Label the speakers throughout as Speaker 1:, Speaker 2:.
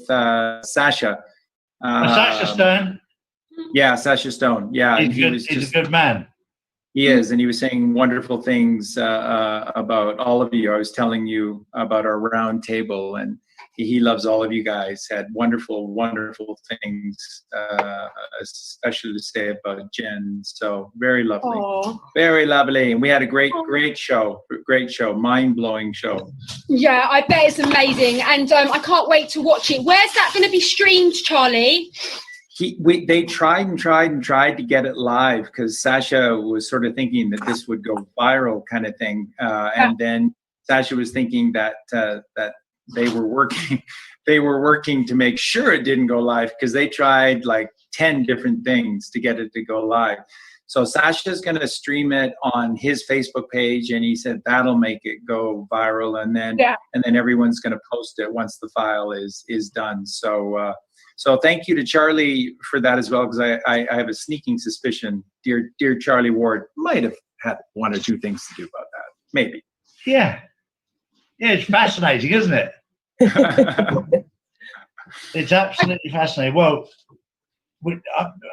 Speaker 1: Sasha.
Speaker 2: Sasha Stone?
Speaker 1: Yeah, Sasha Stone. Yeah,
Speaker 2: he's a good man.
Speaker 1: He is, and he was saying wonderful things about all of you. I was telling you about our round table, and he loves all of you guys. Had wonderful, wonderful things, especially to say about Jen. So very lovely.
Speaker 3: Aww.
Speaker 1: Very lovely. And we had a great show, mind-blowing show.
Speaker 3: Yeah, I bet it's amazing. And I can't wait to watch it. Where's that going to be streamed, Charlie?
Speaker 1: They tried to get it live because Sasha was sort of thinking that this would go viral kind of thing. And then Sasha was thinking that they were working to make sure it didn't go live because they tried like 10 different things to get it to go live. So Sasha's going to stream it on his Facebook page, and he said that'll make it go viral, and then everyone's going to post it once the file is done. So thank you to Charlie for that as well, because I have a sneaking suspicion dear Charlie Ward might have had one or two things to do about that, maybe.
Speaker 2: Yeah, it's fascinating, isn't it? It's absolutely fascinating. Well,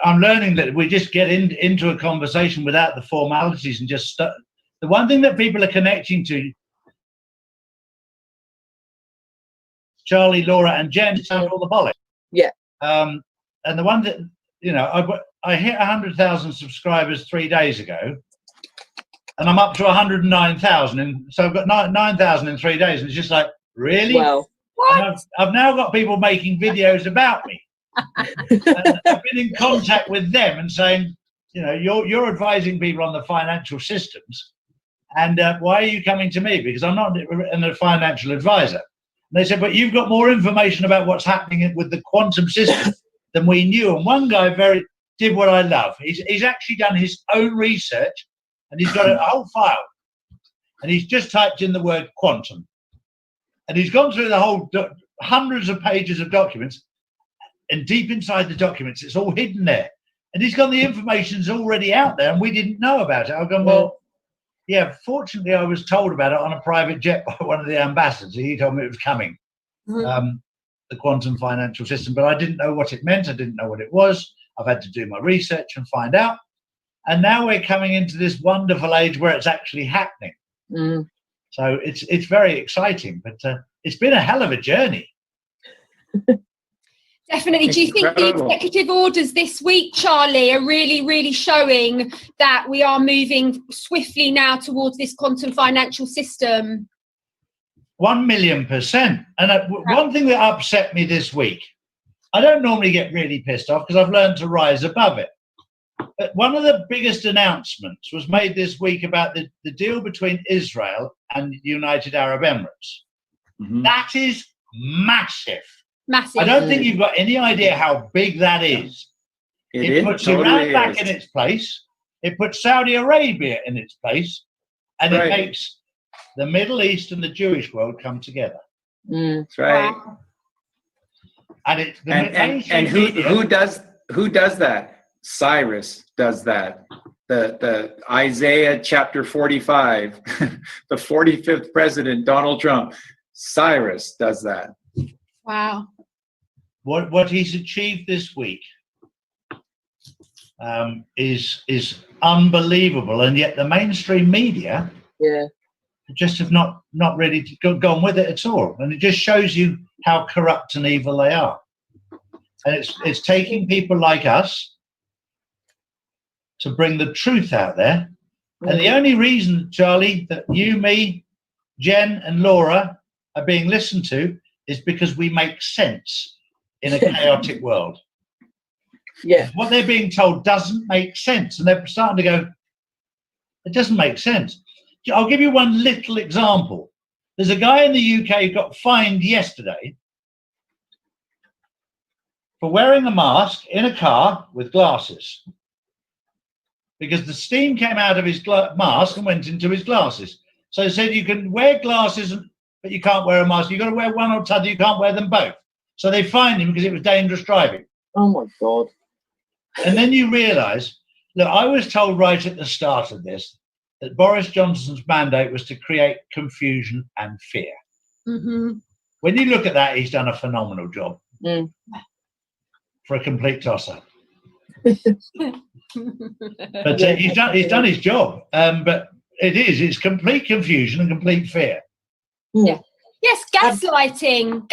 Speaker 2: I'm learning that we just get into a conversation without the formalities and just the one thing that people are connecting to, Charlie, Laura, and Jen, sound all the bollocks.
Speaker 4: Yeah.
Speaker 2: And the one that, I hit 100,000 subscribers 3 days ago, and I'm up to 109,000, and so I've got 9,000 in 3 days, and it's just like, really?
Speaker 4: Well,
Speaker 3: what?
Speaker 2: I've now got people making videos about me. And I've been in contact with them and saying, you're advising people on the financial systems, and why are you coming to me? Because I'm not a financial advisor. And they said, but you've got more information about what's happening with the quantum system than we knew. And one guy did what I love. He's actually done his own research, and he's got a whole file, and he's just typed in the word quantum, and he's gone through the whole hundreds of pages of documents, and deep inside the documents, it's all hidden there. And he's got the information's already out there, and we didn't know about it. I've gone, well, yeah, fortunately, I was told about it on a private jet by one of the ambassadors. He told me it was coming, the quantum financial system, but I didn't know what it meant. I didn't know what it was. I've had to do my research and find out. And now we're coming into this wonderful age where it's actually happening. So it's very exciting, but it's been a hell of a journey.
Speaker 3: Definitely. Do you think the executive orders this week, Charlie, are really, really showing that we are moving swiftly now towards this quantum financial system?
Speaker 2: 1,000,000%. And one thing that upset me this week, I don't normally get really pissed off because I've learned to rise above it. But one of the biggest announcements was made this week about the deal between Israel and the United Arab Emirates. That is massive.
Speaker 3: Massive.
Speaker 2: I don't think you've got any idea how big that is. It puts Iran back in its place. It puts Saudi Arabia in its place, and it makes the Middle East and the Jewish world come together.
Speaker 1: That's right.
Speaker 3: Wow.
Speaker 1: And who does that? Cyrus does that. The Isaiah chapter 45, the 45th president, Donald Trump. Cyrus does that.
Speaker 3: Wow.
Speaker 2: What he's achieved this week is unbelievable, and yet the mainstream media just have not really gone with it at all, and it just shows you how corrupt and evil they are. And it's taking people like us to bring the truth out there. And the only reason, Charlie, that you, me, Jen, and Laura are being listened to is because we make sense in a chaotic world.
Speaker 4: Yeah.
Speaker 2: What they're being told doesn't make sense, and they're starting to go, it doesn't make sense. I'll give you one little example. There's a guy in the UK who got fined yesterday for wearing a mask in a car with glasses, because the steam came out of his mask and went into his glasses. So they said you can wear glasses, but you can't wear a mask. You've got to wear one or t'other. You can't wear them both. So they fined him because it was dangerous driving.
Speaker 4: Oh, my God.
Speaker 2: And then you realise, look, I was told right at the start of this that Boris Johnson's mandate was to create confusion and fear. When you look at that, he's done a phenomenal job. for a complete tosser. But he's done his job. But it's complete confusion and complete fear.
Speaker 3: Yeah. Yes, gaslighting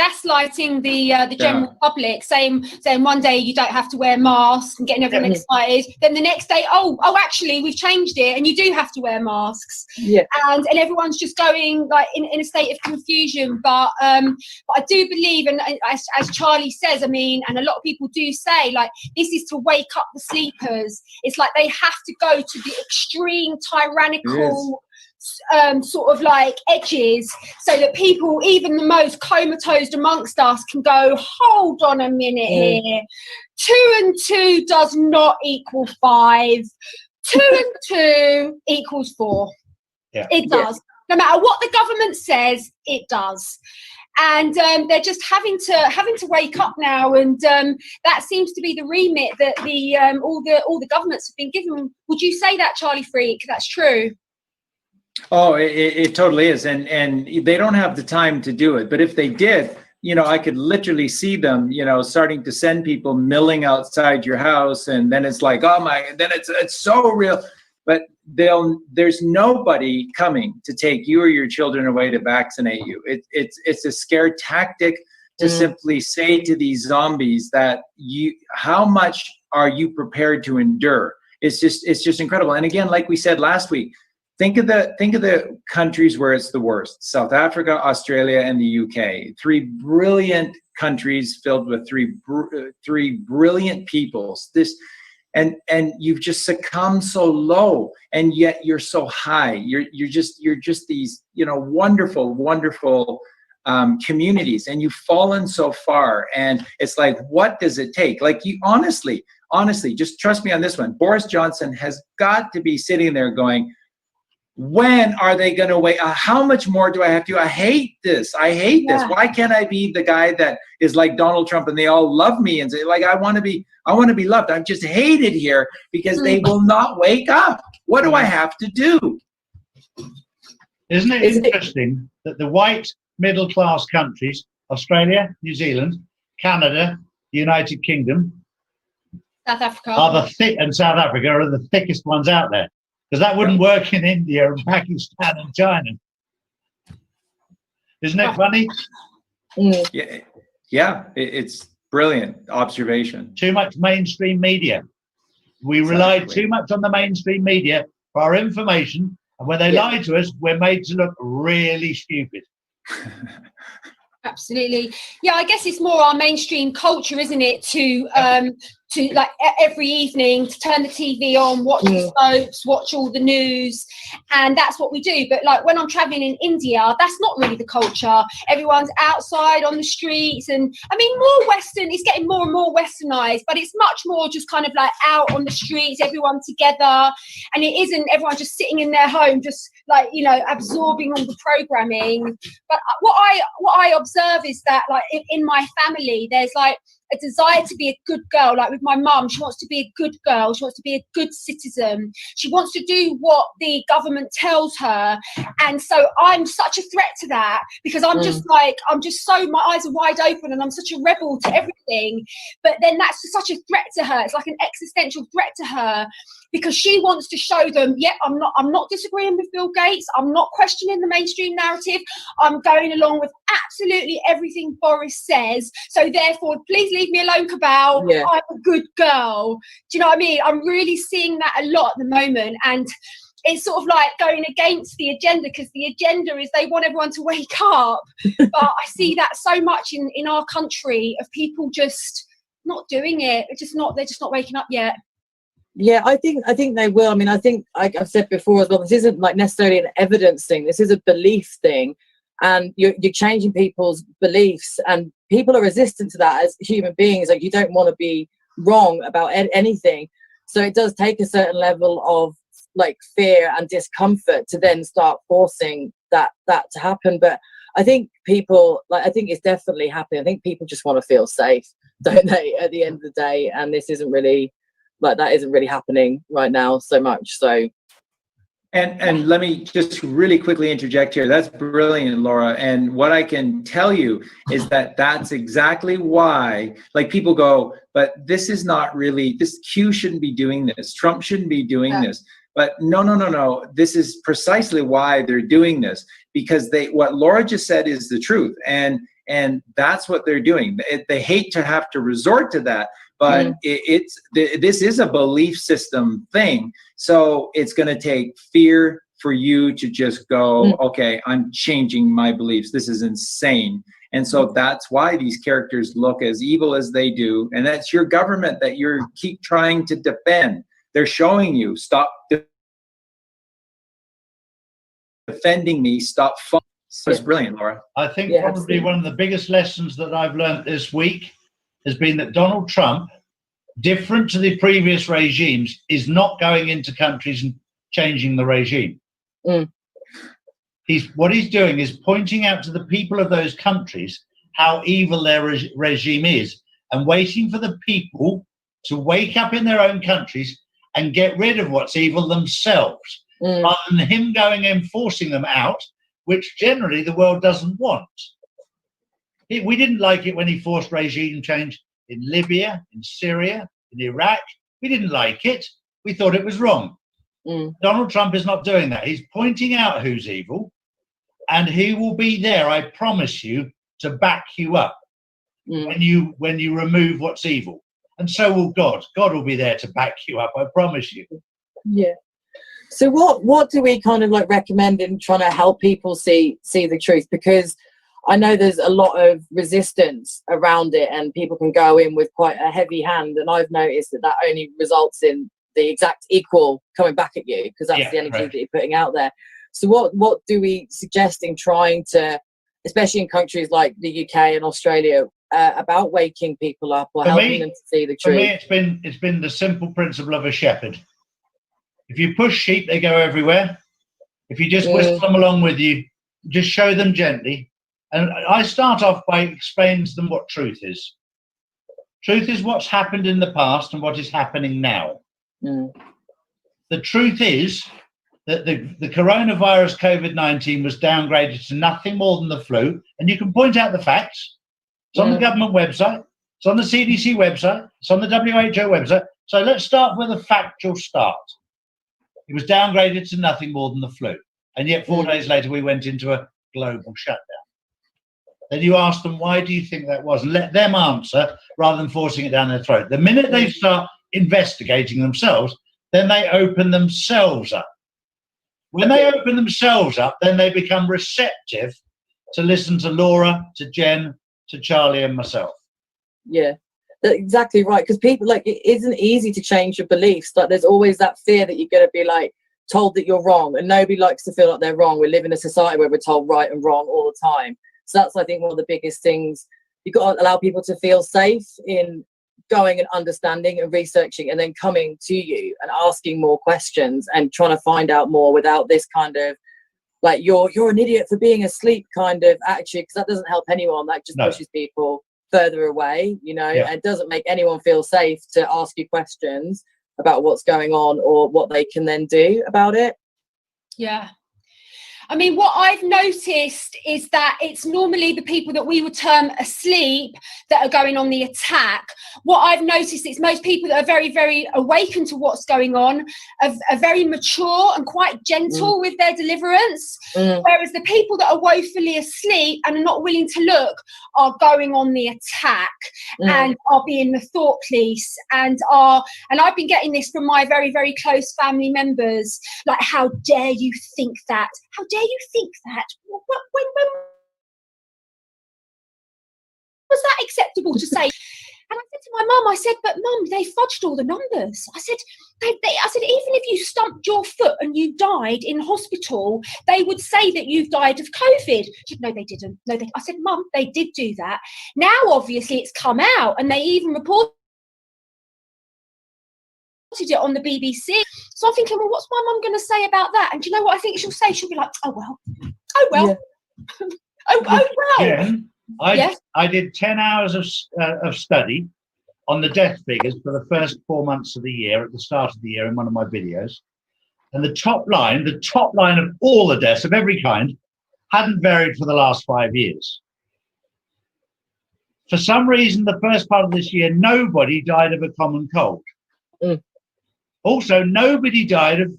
Speaker 3: the general public, saying one day you don't have to wear masks and getting everyone excited. Then the next day, oh, actually we've changed it and you do have to wear masks.
Speaker 4: Yeah.
Speaker 3: And everyone's just going like in a state of confusion. But I do believe, and as Charlie says, I mean, and a lot of people do say, like, this is to wake up the sleepers. It's like they have to go to the extreme tyrannical sort of like edges, so that people, even the most comatose amongst us, can go, hold on a minute here. 2 and 2 does not equal 5. 2 and 2 equals 4. Yeah. It does. No matter what the government says, it does. And they're just having to wake up now, and that seems to be the remit that all the governments have been given. Would you say that, Charlie Freak? That's true.
Speaker 1: Oh, it totally is. And they don't have the time to do it. But if they did, I could literally see them, starting to send people milling outside your house. And then it's like, oh my, then it's so real. But there's nobody coming to take you or your children away to vaccinate you. It's a scare tactic to simply say to these zombies that how much are you prepared to endure? It's just incredible. And again, like we said last week, think of the countries where it's the worst: South Africa, Australia, and the UK. 3 brilliant countries filled with three brilliant peoples. And you've just succumbed so low, and yet you're so high. You're just these wonderful communities, and you've fallen so far. And it's like, what does it take? Like, you honestly, just trust me on this one. Boris Johnson has got to be sitting there going, when are they going to wait? How much more do I have to? I hate this. This. Why can't I be the guy that is like Donald Trump and they all love me and say, like, I want to be loved. I'm just hated here because they will not wake up. What do I have to do?
Speaker 2: Isn't it interesting that the white middle class countries, Australia, New Zealand, Canada, the United Kingdom,
Speaker 3: South Africa,
Speaker 2: and South Africa are the thickest ones out there? Because that wouldn't work in India and Pakistan and China. Isn't it funny?
Speaker 1: Yeah, it's brilliant observation.
Speaker 2: Too much mainstream media. We rely too much on the mainstream media for our information, and when they lie to us, we're made to look really stupid.
Speaker 3: Absolutely. Yeah, I guess it's more our mainstream culture, isn't it, to like every evening to turn the TV on, watch the soaps, watch all the news, and that's what we do. But like when I'm traveling in India, that's not really the culture. Everyone's outside on the streets, and I mean, more Western. It's getting more and more Westernized, but it's much more just kind of like out on the streets, everyone together, and it isn't everyone just sitting in their home, just like, absorbing all the programming. But what I observe is that, like, in my family, there's like a desire to be a good girl. Like with my mum, she wants to be a good girl. She wants to be a good citizen. She wants to do what the government tells her. And so I'm such a threat to that, because I'm just so, my eyes are wide open and I'm such a rebel to everything. But then that's such a threat to her. It's like an existential threat to her, because she wants to show them, I'm not disagreeing with Bill Gates. I'm not questioning the mainstream narrative. I'm going along with absolutely everything Boris says. So therefore, please leave me alone, Cabal. I'm a good girl. Do you know what I mean? I'm really seeing that a lot at the moment. And it's sort of like going against the agenda, because the agenda is they want everyone to wake up. But I see that so much in our country, of people just not doing it. They're just not waking up yet.
Speaker 4: Yeah, I think they will. I mean, I think, like I've said before as well, this isn't like necessarily an evidence thing. This is a belief thing, and you're changing people's beliefs, and people are resistant to that as human beings. Like, you don't want to be wrong about anything, so it does take a certain level of like fear and discomfort to then start forcing that to happen. But I think people, I think it's definitely happening. I think people just want to feel safe, don't they, at the end of the day? And this isn't really, that isn't really happening right now so much. So,
Speaker 1: And let me just really quickly interject here. That's brilliant, Laura. And what I can tell you is that that's exactly why, like, people go, but this is not really, this Q shouldn't be doing this. Trump shouldn't be doing this. But no. This is precisely why they're doing this, because what Laura just said is the truth. And that's what they're doing. They hate to have to resort to that, but this is a belief system thing. So it's going to take fear for you to just go, okay, I'm changing my beliefs. This is insane. And so that's why these characters look as evil as they do. And that's your government that you keep trying to defend. They're showing you, stop defending me, stop fighting. So it's brilliant, Laura.
Speaker 2: I think probably one of the biggest lessons that I've learned this week has been that Donald Trump, different to the previous regimes, is not going into countries and changing the regime. What he's doing is pointing out to the people of those countries how evil their regime is, and waiting for the people to wake up in their own countries and get rid of what's evil themselves, rather than him going and forcing them out, which generally the world doesn't want. We didn't like it when he forced regime change in Libya, in Syria, in Iraq. We didn't like it. We thought it was wrong. Donald Trump is not doing that. He's pointing out who's evil, and he will be there, I promise you, to back you up when you remove what's evil. And so will God. God will be there to back you up, I promise you.
Speaker 4: Yeah. So what do we kind of like recommend in trying to help people see the truth? Because I know there's a lot of resistance around it, and people can go in with quite a heavy hand. And I've noticed that only results in the exact equal coming back at you, because that's the energy that you're putting out there. So what do we suggest in trying to, especially in countries like the UK and Australia, about waking people up or helping them to see the truth?
Speaker 2: For me, it's been the simple principle of a shepherd. If you push sheep, they go everywhere. If you just whistle them along with you, just show them gently. And I start off by explaining to them what truth is. Truth is what's happened in the past and what is happening now. The truth is that the coronavirus COVID-19 was downgraded to nothing more than the flu. And you can point out the facts. It's on the government website. It's on the CDC website. It's on the WHO website. So let's start with a factual start. It was downgraded to nothing more than the flu. And yet 4 days later, we went into a global shutdown. Then you ask them, why do you think that was? And let them answer rather than forcing it down their throat. The minute they start investigating themselves, then they open themselves up. When they open themselves up, then they become receptive to listen to Laura, to Jen, to Charlie and myself.
Speaker 4: Yeah, that's exactly right. Because people, like, it isn't easy to change your beliefs. Like, there's always that fear that you're going to be like told that you're wrong, and nobody likes to feel like they're wrong. We live in a society where we're told right and wrong all the time. So that's, I think, one of the biggest things. You've got to allow people to feel safe in going and understanding and researching, and then coming to you and asking more questions and trying to find out more without this kind of like you're an idiot for being asleep kind of attitude, because that doesn't help anyone. That just pushes people further away, you know, and it doesn't make anyone feel safe to ask you questions about what's going on or what they can then do about it.
Speaker 3: Yeah. I mean, what I've noticed is that it's normally the people that we would term asleep that are going on the attack. What I've noticed is most people that are very, very awakened to what's going on are very mature and quite gentle with their deliverance. Whereas the people that are woefully asleep and are not willing to look are going on the attack and are being the thought police and I've been getting this from my very, very close family members. Like, how dare you think that? How dare you think that? When was that acceptable to say? And I said to my mum, I said, but mum, they fudged all the numbers. I said, I said, even if you stumped your foot and you died in hospital, they would say that you've died of COVID. She said, no, they didn't. No, I said, mum, they did do that. Now, obviously, it's come out, and they even reported it on the BBC. So I'm thinking, well, what's my mum going to say about that? And do you know what I think she'll say? She'll be like, oh well.
Speaker 4: Yeah.
Speaker 3: oh well.
Speaker 2: Yeah. I did 10 hours of study on the death figures for the first 4 months of the year at the start of the year in one of my videos. And the top line of all the deaths of every kind hadn't varied for the last 5 years. For some reason, the first part of this year, nobody died of a common cold. Also, nobody died of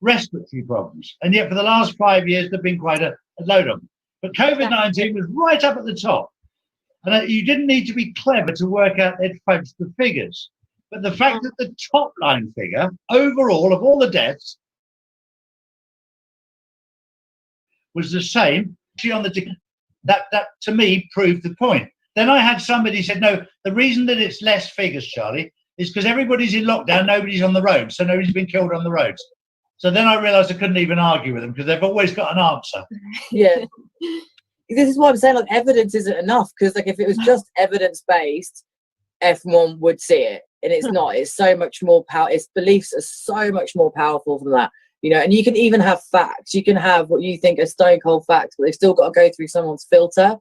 Speaker 2: respiratory problems. And yet for the last 5 years, there've been quite a load of them. But COVID-19 was right up at the top. And you didn't need to be clever to work out the figures. But the fact that the top line figure overall of all the deaths was the same, that to me proved the point. Then I had somebody said, no, the reason that it's less figures, Charlie, is because everybody's in lockdown, nobody's on the road, so nobody's been killed on the roads. So then I realised I couldn't even argue with them because they've always got an answer.
Speaker 4: Yeah. This is what I'm saying, like, evidence isn't enough, because like if it was just evidence-based, everyone would see it. And it's not. It's so much more power. Its beliefs are so much more powerful than that. You know, and you can even have facts. You can have what you think are stone cold facts, but they've still got to go through someone's filter.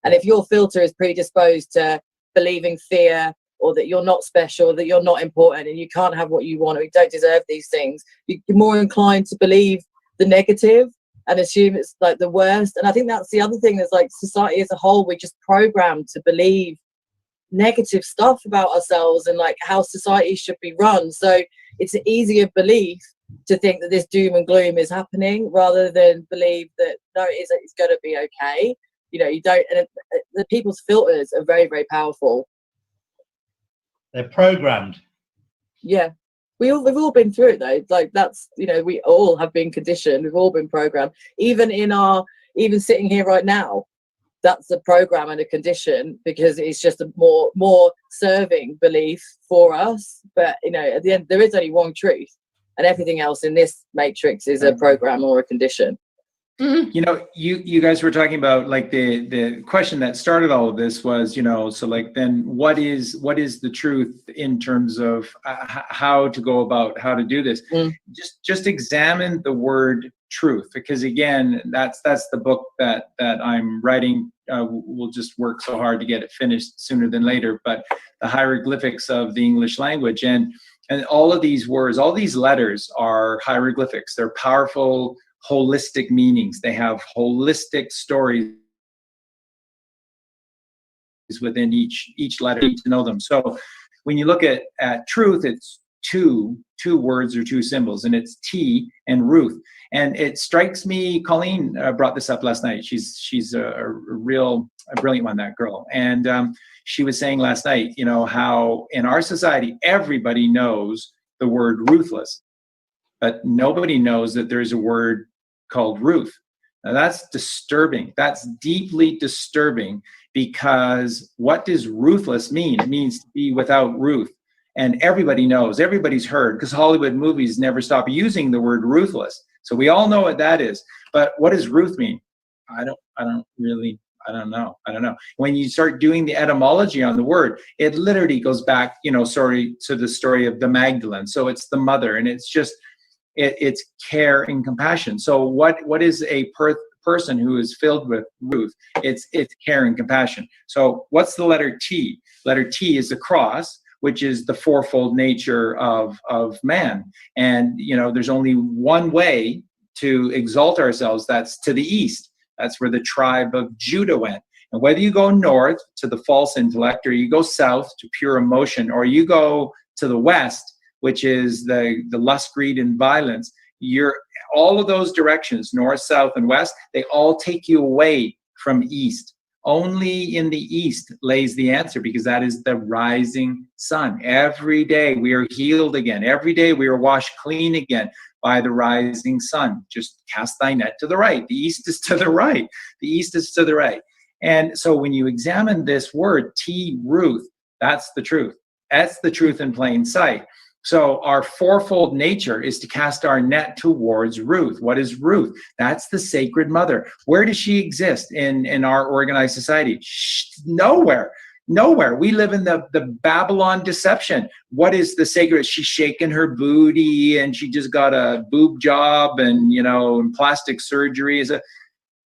Speaker 4: And if your filter is predisposed to believing fear, or that you're not special, or that you're not important, and you can't have what you want, or you don't deserve these things, you're more inclined to believe the negative and assume it's like the worst. And I think that's the other thing, is like society as a whole, we're just programmed to believe negative stuff about ourselves and like how society should be run. So it's an easier belief to think that this doom and gloom is happening, rather than believe that no, it's going to be okay. You know, you don't, and the people's filters are very, very powerful.
Speaker 2: They're programmed.
Speaker 4: Yeah, we've all been through it though. Like that's, you know, we all have been conditioned. We've all been programmed. Even sitting here right now, that's a program and a condition, because it's just a more serving belief for us. But you know, at the end, there is only one truth, and everything else in this matrix is a program or a condition.
Speaker 1: You know, you guys were talking about like the question that started all of this was, you know, so like then what is the truth in terms of how to go about how to do this? Just examine the word truth, because again, that's the book that I'm writing. We'll just work so hard to get it finished sooner than later, but the hieroglyphics of the English language, and all of these words, all these letters are hieroglyphics. They're powerful holistic meanings. They have holistic stories within each letter. You need to know them. So when you look at truth, it's two words or two symbols, and it's T and Ruth. And it strikes me, Colleen brought this up last night. She's a brilliant one, that girl. And she was saying last night, you know, how in our society, everybody knows the word ruthless, but nobody knows that there's a word called Ruth. Now that's disturbing. That's deeply disturbing, because what does ruthless mean? It means to be without Ruth. And everybody knows, everybody's heard, because Hollywood movies never stop using the word ruthless. So we all know what that is. But what does Ruth mean? I don't know. When you start doing the etymology on the word, it literally goes back, you know, to the story of the Magdalene. So it's the mother, and it's just, it's care and compassion. So what is a person who is filled with Ruth? It's care and compassion. So what's the letter T? Letter T is the cross, which is the fourfold nature of man. And, you know, there's only one way to exalt ourselves. That's to the east. That's where the tribe of Judah went. And whether you go north to the false intellect, or you go south to pure emotion, or you go to the west, which is the lust, greed, and violence, all of those directions, north, south, and west, they all take you away from east. Only in the east lays the answer, because that is the rising sun. Every day we are healed again. Every day we are washed clean again by the rising sun. Just cast thy net to the right. The east is to the right. The east is to the right. And so when you examine this word, T, Ruth, that's the truth. That's the truth in plain sight. So our fourfold nature is to cast our net towards Ruth. What is Ruth? That's the sacred mother. Where does she exist in our organized society? Nowhere. We live in the Babylon deception. What is the sacred? She's shaking her booty, and she just got a boob job, and, you know, and plastic surgery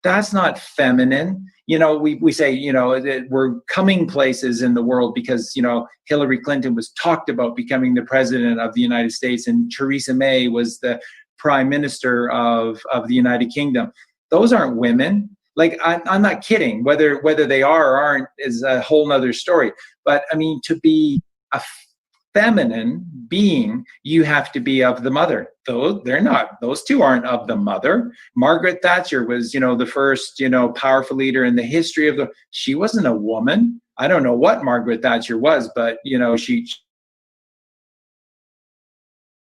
Speaker 1: that's not feminine. You know, we say, you know, that we're coming places in the world because, you know, Hillary Clinton was talked about becoming the president of the United States, and Theresa May was the prime minister of the United Kingdom. Those aren't women. Like, I'm not kidding. Whether they are or aren't is a whole nother story. But I mean, to be a feminine being, you have to be of the mother. Though they're not; those two aren't of the mother. Margaret Thatcher was, the first, powerful leader in the history of the. She wasn't a woman. I don't know what Margaret Thatcher was, but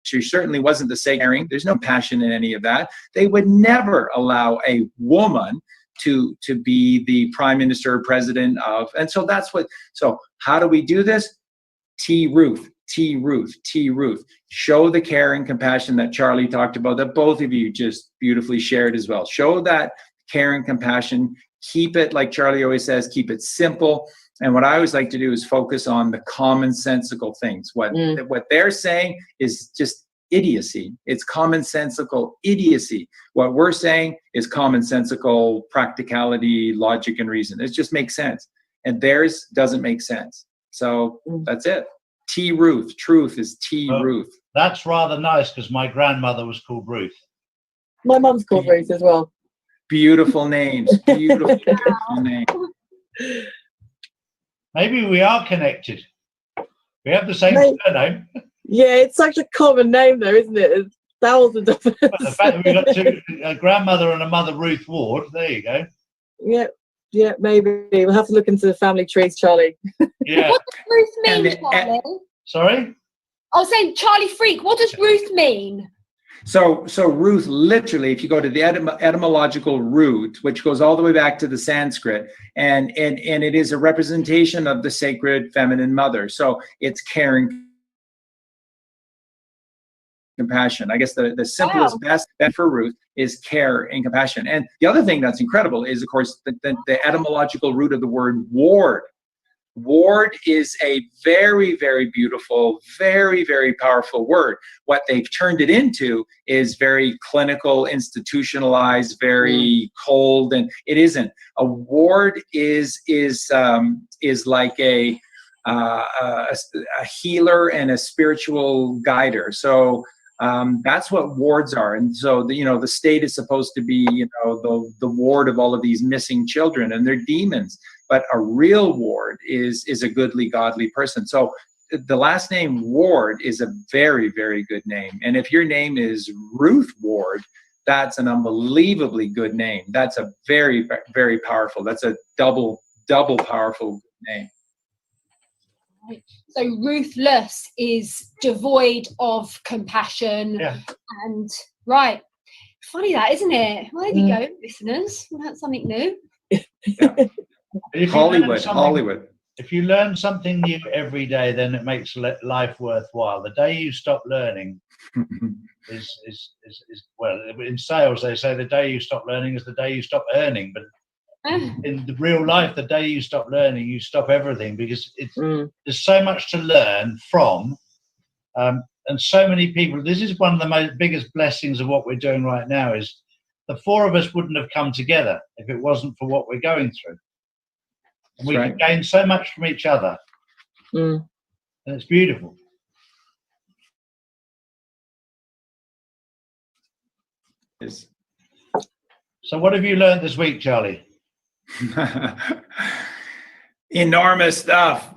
Speaker 1: she certainly wasn't the caring. There's no passion in any of that. They would never allow a woman to be the prime minister or president of. And so so how do we do this? Ruth. Show the care and compassion that Chalrie talked about, that both of you just beautifully shared as well. Show that care and compassion. Keep it, like Chalrie always says, keep it simple. And what I always like to do is focus on the commonsensical things. What they're saying is just idiocy. It's commonsensical idiocy. What we're saying is commonsensical practicality, logic, and reason. It just makes sense. And theirs doesn't make sense. So that's it. Ruth. Truth is Ruth.
Speaker 2: That's rather nice, because my grandmother was called Ruth.
Speaker 4: My mum's called Ruth as well.
Speaker 1: Beautiful names. Beautiful names.
Speaker 2: Maybe we are connected. We have the same surname.
Speaker 4: Yeah, it's such a common name, though, isn't it? There's thousands of them.
Speaker 2: The fact that we've got a grandmother and a mother, Ruth Ward. There you go.
Speaker 4: Yeah, maybe. We'll have to look into the family trees, Chalrie.
Speaker 2: Yeah.
Speaker 3: What does Ruth mean, Charlie?
Speaker 2: Sorry?
Speaker 3: I was saying, Charlie Freak, what does Ruth mean?
Speaker 1: So Ruth, literally, if you go to the etymological root, which goes all the way back to the Sanskrit, and it is a representation of the sacred feminine mother. So it's caring, compassion. I guess the simplest, best bet for Ruth is care and compassion. And the other thing that's incredible is, of course, the etymological root of the word ward. Ward is a very, very beautiful, very, very powerful word. What they've turned it into is very clinical, institutionalized, very cold, and it isn't. A ward is like a healer and a spiritual guider. So that's what wards are. And so the state is supposed to be the ward of all of these missing children, and they're demons. But a real ward is a goodly, godly person. So the last name Ward is a very, very good name. And if your name is Ruth Ward, that's an unbelievably good name. That's a very, very powerful. That's a double powerful name.
Speaker 3: So ruthless is devoid of compassion.
Speaker 2: Yeah.
Speaker 3: And right. Funny that, isn't it? Well, there you go, listeners. That's something new.
Speaker 1: Yeah. Hollywood.
Speaker 2: If you learn something new every day, then it makes life worthwhile. The day you stop learning is well, in sales they say the day you stop learning is the day you stop earning. But in the real life, the day you stop learning, you stop everything, because there's so much to learn from, and so many people. This is one of the biggest blessings of what we're doing right now. Is the four of us wouldn't have come together if it wasn't for what we're going through. And we can gain so much from each other. And it's beautiful.
Speaker 1: Yes.
Speaker 2: So what have you learned this week, Charlie?
Speaker 1: Enormous stuff.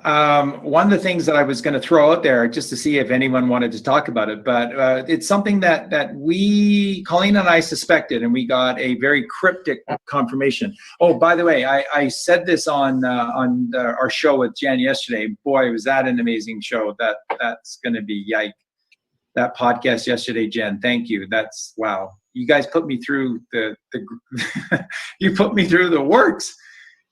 Speaker 1: One of the things that I was going to throw out there just to see if anyone wanted to talk about it, but it's something that Colleen and I suspected, and we got a very cryptic confirmation. Oh, by the way, I said this on our show with Jen yesterday. Boy, was that an amazing show. That's going to be yike. That podcast yesterday, Jen. Thank you. That's wow. You guys put me through you put me through the works.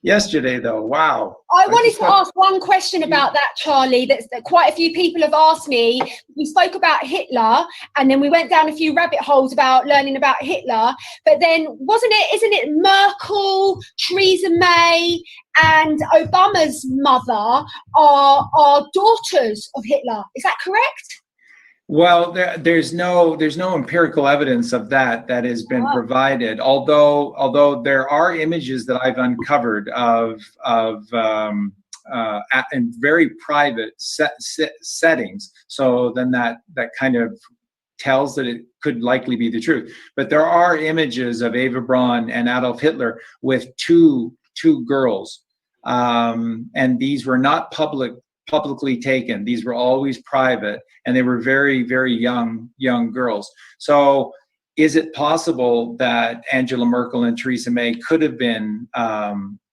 Speaker 1: Yesterday, though, wow.
Speaker 3: I wanted to ask one question about that, Charlie, that quite a few people have asked me. We spoke about Hitler, and then we went down a few rabbit holes about learning about Hitler. But then, isn't it Merkel, Theresa May, and Obama's mother are daughters of Hitler? Is that correct?
Speaker 1: Well, there's no empirical evidence of that has been provided. Although there are images that I've uncovered of in very private settings. So then that kind of tells that it could likely be the truth. But there are images of Eva Braun and Adolf Hitler with two girls, and these were not publicly taken. These were always private, and they were very, very young girls. So is it possible that Angela Merkel and Theresa May could have been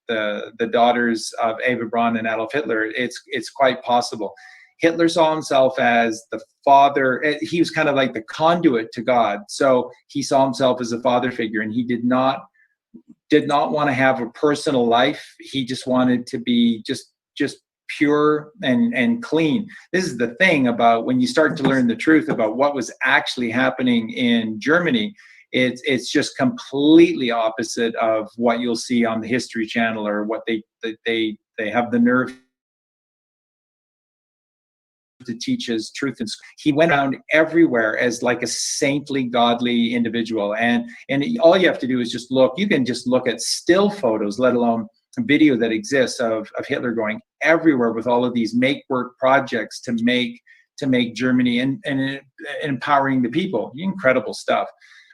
Speaker 1: the daughters of Eva Braun and Adolf Hitler? It's quite possible. Hitler saw himself as the father. He was kind of like the conduit to God. So he saw himself as a father figure, and he did not want to have a personal life. He just wanted to be just pure and clean. This is the thing about when you start to learn the truth about what was actually happening in Germany. It's just completely opposite of what you'll see on the History Channel, or what they have the nerve to teach as truth. And he went around everywhere as like a saintly, godly individual. And all you have to do is just look. You can just look at still photos, let alone a video that exists of Hitler going everywhere with all of these make-work projects to make Germany and empowering the people. Incredible stuff.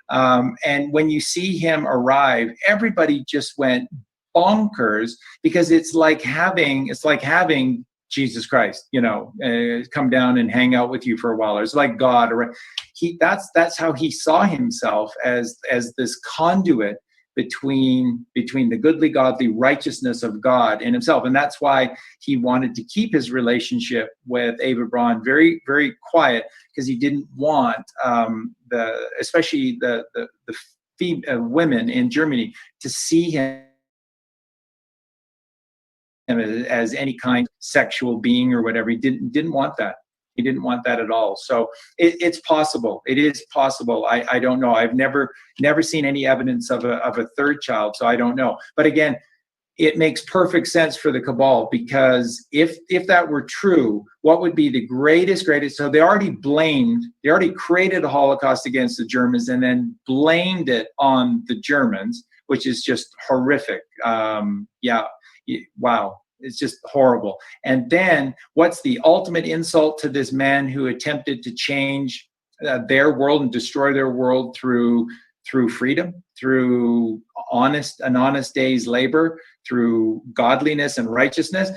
Speaker 1: And when you see him arrive, everybody just went bonkers, because it's like having Jesus Christ, come down and hang out with you for a while. It's like God, or that's how he saw himself, as this conduit between the goodly, godly righteousness of God and himself. And that's why he wanted to keep his relationship with Eva Braun very, very quiet, because he didn't want especially the women in Germany to see him as any kind of sexual being or whatever. He didn't want that. He didn't want that at all. So it's possible. It is possible. I don't know. I've never seen any evidence of a third child, so I don't know. But again, it makes perfect sense for the cabal, because if that were true, what would be the greatest? So they already created a Holocaust against the Germans and then blamed it on the Germans, which is just horrific. Wow. It's just horrible. And then what's the ultimate insult to this man who attempted to change their world and destroy their world through freedom, through an honest day's labor, through godliness and righteousness,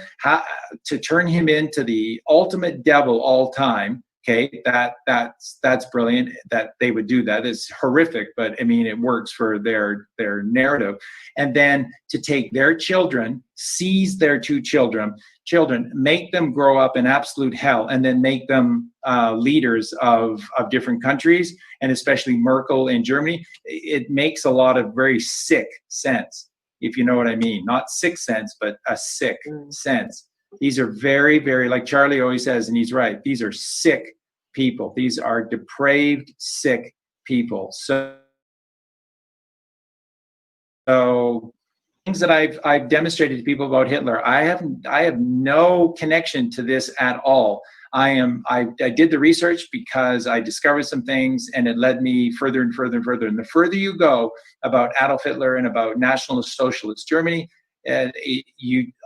Speaker 1: to turn him into the ultimate devil all time. Okay, that's brilliant that they would do that. It's horrific, but I mean, it works for their narrative. And then to take their children, seize their two children, make them grow up in absolute hell, and then make them leaders of different countries, and especially Merkel in Germany. It makes a lot of very sick sense, if you know what I mean. Not sick sense, but a sick sense. These are very, very, like Charlie always says, and he's right, these are sick people. These are depraved, sick people. So things that I've demonstrated to people about Hitler, I have no connection to this at all. I did the research because I discovered some things, and it led me further and further and further. And the further you go about Adolf Hitler and about Nationalist Socialist Germany,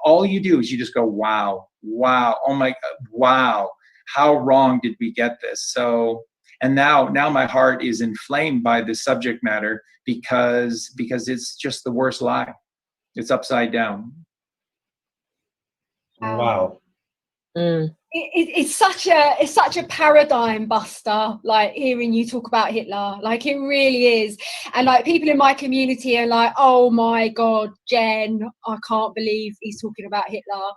Speaker 1: all you do is you just go, wow, oh my God, wow, how wrong did we get this? So, and now my heart is inflamed by this subject matter, because it's just the worst lie. It's upside down.
Speaker 2: Wow.
Speaker 3: It's such a paradigm buster, like hearing you talk about Hitler. Like, it really is. And like, people in my community are like, oh my God, Jen, I can't believe he's talking about Hitler.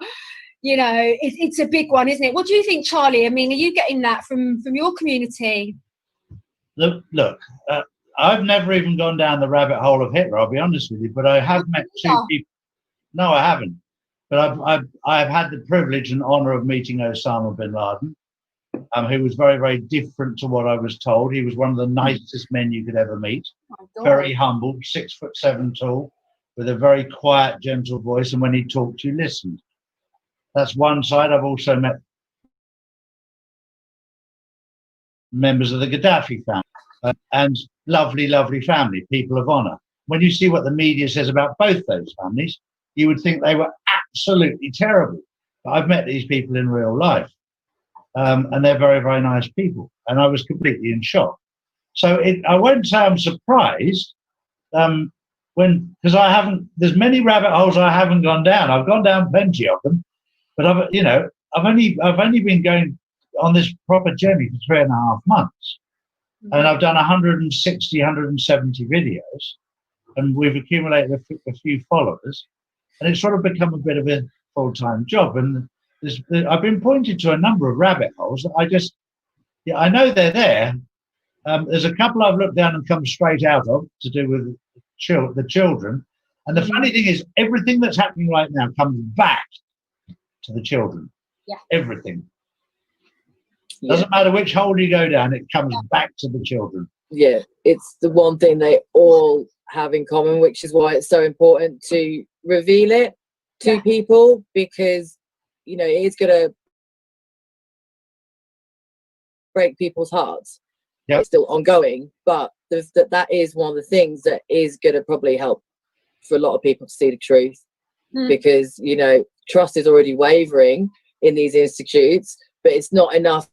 Speaker 3: It's a big one, isn't it? What do you think, Charlie? I mean, are you getting that from your community?
Speaker 2: Look, I've never even gone down the rabbit hole of Hitler, I'll be honest with you, but I have met two people. No, I haven't. But I've had the privilege and honor of meeting Osama bin Laden, who was very, very different to what I was told. He was one of the nicest men you could ever meet. Very humble, 6'7" tall, with a very quiet, gentle voice. And when he talked, you listened. That's one side. I've also met members of the Gaddafi family, and lovely, lovely family, people of honor. When you see what the media says about both those families, you would think they were absolutely terrible. But I've met these people in real life, and they're very, very nice people. And I was completely in shock. So I won't say I'm surprised because I haven't. There's many rabbit holes I haven't gone down. I've gone down plenty of them, but I've only been going on this proper journey for 3.5 months, and I've done 160, 170 videos, and we've accumulated a few followers, and it's sort of become a bit of a full-time job. And I've been pointed to a number of rabbit holes that I know they're there. There's a couple I've looked down and come straight out of to do with the children. And the funny thing is, everything that's happening right now comes back to the children.
Speaker 3: Yeah.
Speaker 2: Everything. Doesn't matter which hole you go down, it comes back to the children.
Speaker 4: Yeah, it's the one thing they all have in common, which is why it's so important to reveal it to people, because it is going to break people's hearts.
Speaker 2: Yep.
Speaker 4: It's still ongoing, but that is one of the things that is going to probably help for a lot of people to see the truth, because trust is already wavering in these institutes, but it's not enough.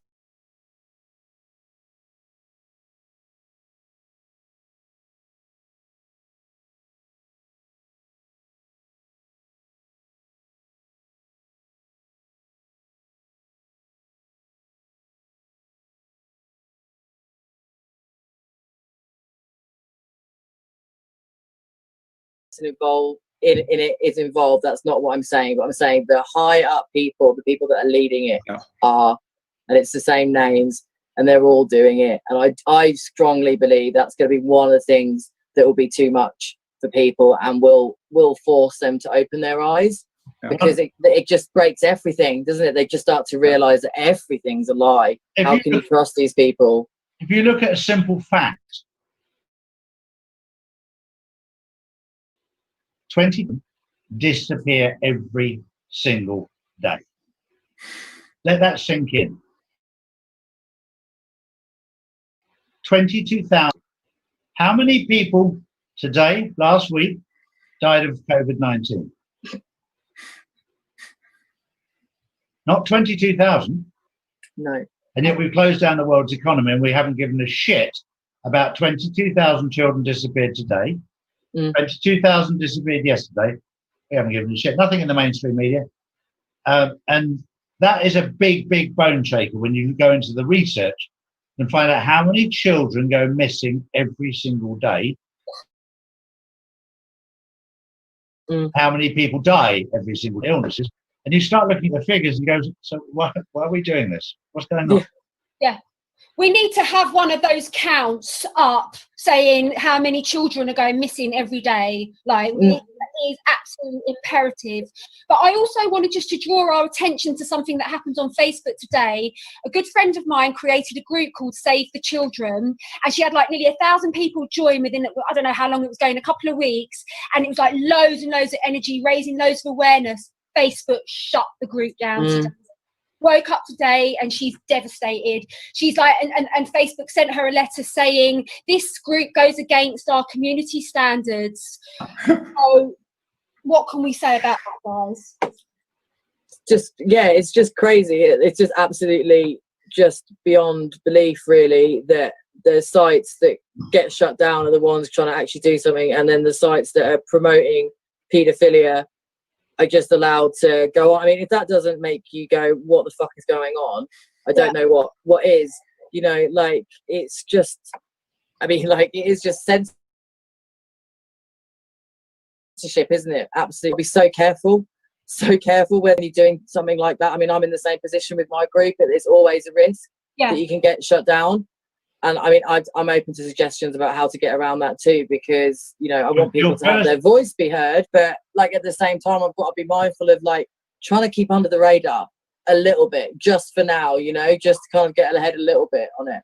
Speaker 4: Involved in it is involved. That's not what I'm saying, but I'm saying the high up people, the people that are leading it are, and it's the same names, and they're all doing it. And I strongly believe that's going to be one of the things that will be too much for people and will force them to open their eyes, because it just breaks everything, doesn't it? They just start to realize that everything's a lie. How can you trust these people?
Speaker 2: If you look at a simple fact, 20 disappear every single day. Let that sink in. 22,000. How many people today, last week, died of COVID-19? Not 22,000.
Speaker 4: No.
Speaker 2: And yet we've closed down the world's economy, and we haven't given a shit about 22,000 children disappeared today. 22,000 disappeared yesterday. We haven't given a shit. Nothing in the mainstream media. And that is a big, big bone shaker when you go into the research and find out how many children go missing every single day. How many people die every single illnesses. And you start looking at the figures and go, so why are we doing this? What's going on?
Speaker 3: Yeah. We need to have one of those counts up saying how many children are going missing every day. It is absolutely imperative. But I also wanted just to draw our attention to something that happened on Facebook today. A good friend of mine created a group called Save the Children, and she had nearly 1,000 people join within, I don't know how long it was going, a couple of weeks. And it was loads and loads of energy, raising loads of awareness. Facebook shut the group down today. Woke up today and she's devastated. She's and Facebook sent her a letter saying this group goes against our community standards. So what can we say about that, guys? It's just crazy. It's just absolutely just beyond belief, really, that the sites that get shut down are the ones trying to actually do something, and then the sites that are promoting paedophilia are just allowed to go on. I mean, if that doesn't make you go, what the fuck is going on? I don't know what is. It's just, it is just censorship, isn't it? Absolutely. Be so careful when you're doing something like that. I mean, I'm in the same position with my group. There's always a risk that you can get shut down. And I'm open to suggestions about how to get around that too, because I want people to have their voice be heard, but at the same time I've got to be mindful of trying to keep under the radar a little bit, just for now, just to kind of get ahead a little bit on it.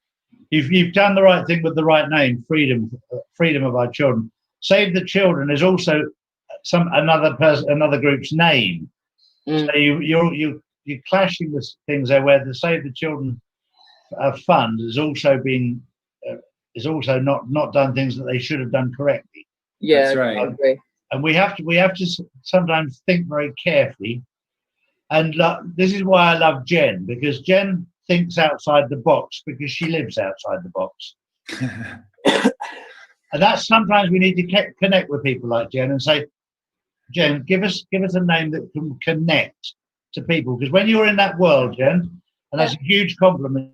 Speaker 2: You've done the right thing with the right name, freedom of our children. Save the Children is also another group's name. So you're clashing with things there, where the Save the Children fund has also been not done things that they should have done correctly.
Speaker 4: Yeah, that's right. I agree.
Speaker 2: And we have to sometimes think very carefully. And this is why I love Jen, because Jen thinks outside the box, because she lives outside the box. And that's sometimes we need to connect with people like Jen and say, Jen, give us a name that can connect to people. Because when you're in that world, Jen, and that's a huge compliment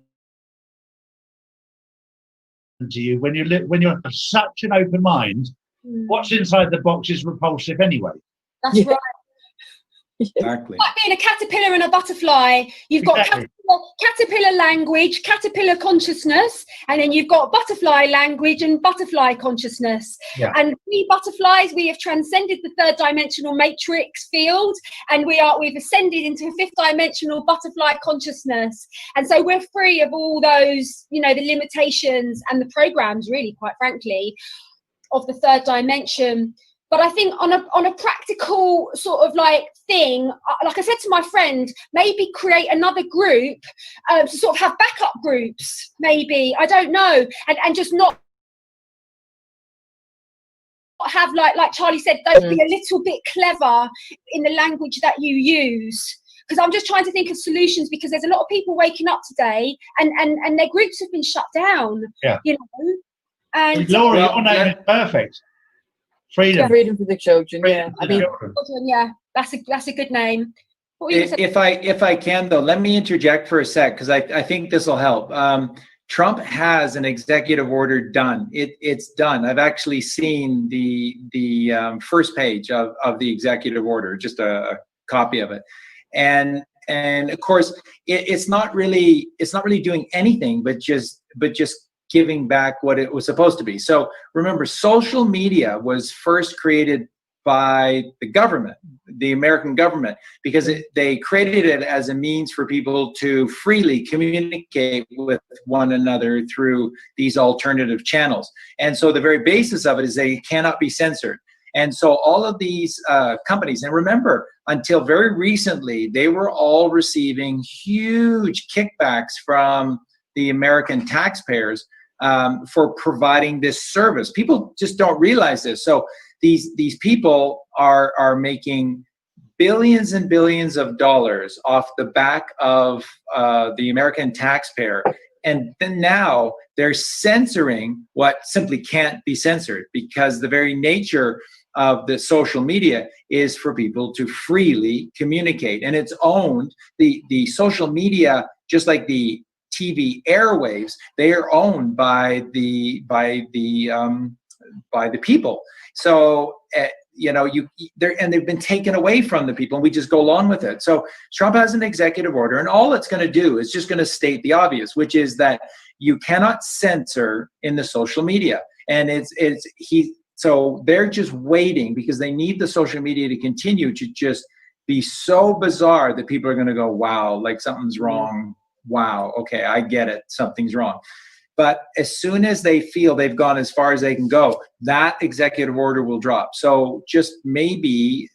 Speaker 2: to you, when you're such an open mind, what's inside the box is repulsive anyway.
Speaker 3: That's right.
Speaker 1: Exactly.
Speaker 3: Like being a caterpillar and a butterfly. You've got caterpillar language, caterpillar consciousness, and then you've got butterfly language and butterfly consciousness.
Speaker 2: Yeah.
Speaker 3: And we butterflies, we have transcended the third dimensional matrix field, and we've ascended into a fifth dimensional butterfly consciousness. And so we're free of all those, the limitations and the programs, really, quite frankly, of the third dimension. But I think on a practical sort of thing, like I said to my friend, maybe create another group to sort of have backup groups, maybe, I don't know, and just not have, like Charlie said, don't be a little bit clever in the language that you use. Because I'm just trying to think of solutions, because there's a lot of people waking up today and their groups have been shut down.
Speaker 2: Yeah.
Speaker 3: And
Speaker 2: Laura, your name is perfect. Freedom
Speaker 4: for the children. Yeah, I mean,
Speaker 3: yeah, that's a good name.
Speaker 1: If I can though, let me interject for a sec, because I think this will help. Trump has an executive order done. It's done. I've actually seen the first page of the executive order, just a copy of it, and of course it's not really doing anything but just giving back what it was supposed to be. So remember, social media was first created by the government, the American government, because they created it as a means for people to freely communicate with one another through these alternative channels. And so the very basis of it is they cannot be censored. And so all of these companies, and remember, until very recently, they were all receiving huge kickbacks from the American taxpayers for providing this service. People just don't realize this. So these people are making billions and billions of dollars off the back of the American taxpayer. And then now they're censoring what simply can't be censored, because the very nature of the social media is for people to freely communicate. And it's owned, the social media, just like the TV airwaves, they are owned by the people. So they've been taken away from the people, and we just go along with it. So Trump has an executive order, and all it's going to do is just going to state the obvious, which is that you cannot censor in the social media. And so they're just waiting, because they need the social media to continue to just be so bizarre that people are going to go, wow, like something's wrong. Wow, okay, I get it, something's wrong. But as soon as they feel they've gone as far as they can go, that executive order will drop. So just keep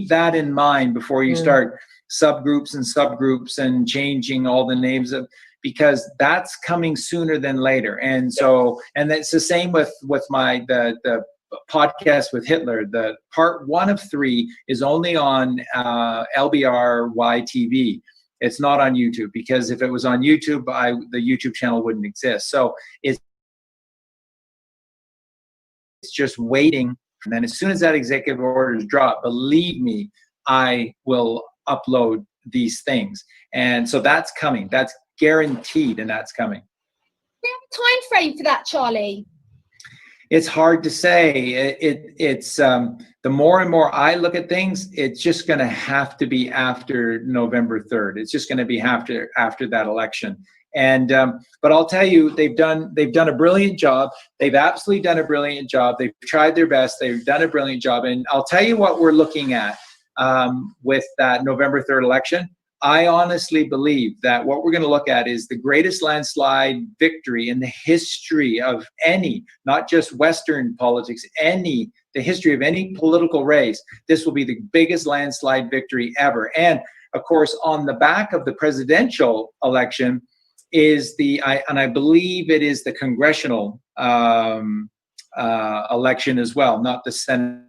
Speaker 1: that in mind before you start subgroups and changing all the names of, because that's coming sooner than later. And so, and that's the same with the podcast with Hitler. The part 1 of 3 is only on LBRY TV. It's not on YouTube, because if it was on YouTube, the YouTube channel wouldn't exist. So it's just waiting. And then as soon as that executive order is dropped, believe me, I will upload these things. And so that's coming. That's guaranteed, and that's coming.
Speaker 3: Do you have a time frame for that, Charlie?
Speaker 1: It's hard to say. It's the more and more I look at things, it's just going to have to be after November 3rd. It's just going to be after that election. And but I'll tell you, they've done a brilliant job. They've absolutely done a brilliant job. They've tried their best. They've done a brilliant job. And I'll tell you what we're looking at with that November 3rd election. I honestly believe that what we're going to look at is the greatest landslide victory in the history of any, not just Western politics, the history of any political race. This will be the biggest landslide victory ever. And of course, on the back of the presidential election is I believe it is the congressional election as well, not the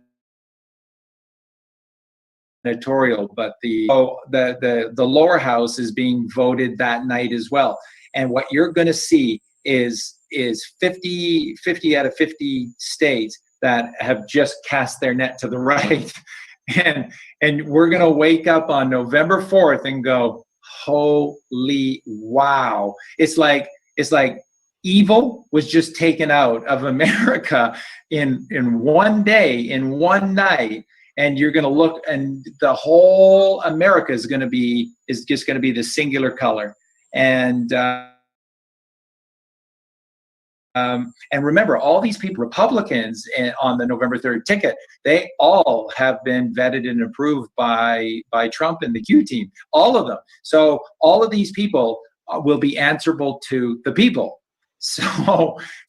Speaker 1: senatorial, but the lower house is being voted that night as well. And what you're going to see is is 50 out of 50 states that have just cast their net to the right. And we're going to wake up on November 4th and go, holy wow. It's like evil was just taken out of America in one day, in one night. And you're going to look, and the whole America is just going to be the singular color. And remember, all these people, Republicans on the November 3rd ticket, they all have been vetted and approved by Trump and the Q team, all of them. So all of these people will be answerable to the people. So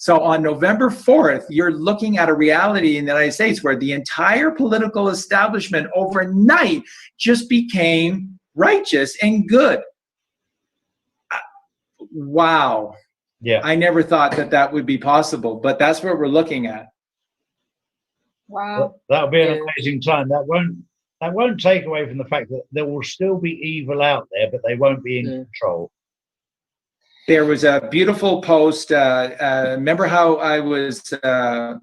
Speaker 1: on November 4th, you're looking at a reality in the United States where the entire political establishment overnight just became righteous and good. Wow.
Speaker 2: Yeah.
Speaker 1: I never thought that would be possible, but that's what we're looking at.
Speaker 3: Wow.
Speaker 2: That'll be an amazing time. That won't take away from the fact that there will still be evil out there, but they won't be in control.
Speaker 1: There was a beautiful post. Remember how I was, I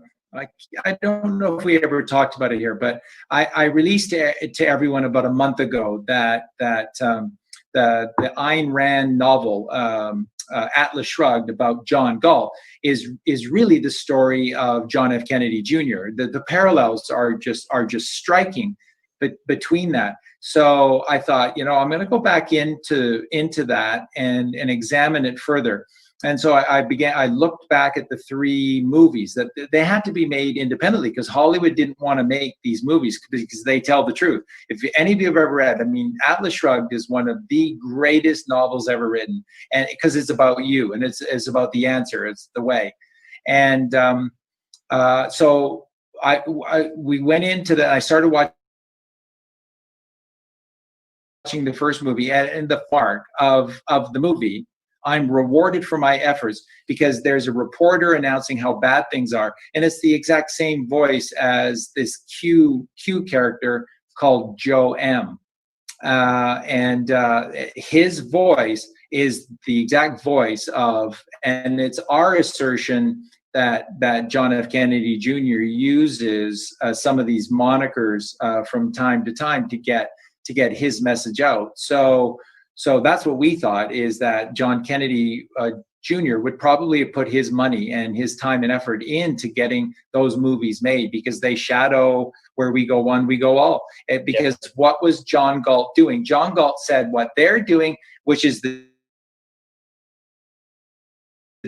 Speaker 1: don't know if we ever talked about it here, but I released it to everyone about a month ago that the Ayn Rand novel, Atlas Shrugged, about John Galt is really the story of John F. Kennedy Jr. The parallels are just striking between that. So I thought, I'm going to go back into that and examine it further. And so I looked back at the 3 movies that they had to be made independently because Hollywood didn't want to make these movies because they tell the truth. If any of you have ever read, Atlas Shrugged is one of the greatest novels ever written, and because it's about you and it's about the answer, it's the way. And so we went into that. I started watching the first movie, and the mark of the movie, I'm rewarded for my efforts because there's a reporter announcing how bad things are, and it's the exact same voice as this Q character called Joe M. And his voice is the exact voice of, and it's our assertion that John F. Kennedy Jr. uses some of these monikers from time to time to get his message out. So that's what we thought, is that John Kennedy Jr. would probably have put his money and his time and effort into getting those movies made because they shadow where we go one, we go all. Because what was John Galt doing? John Galt said what they're doing, which is the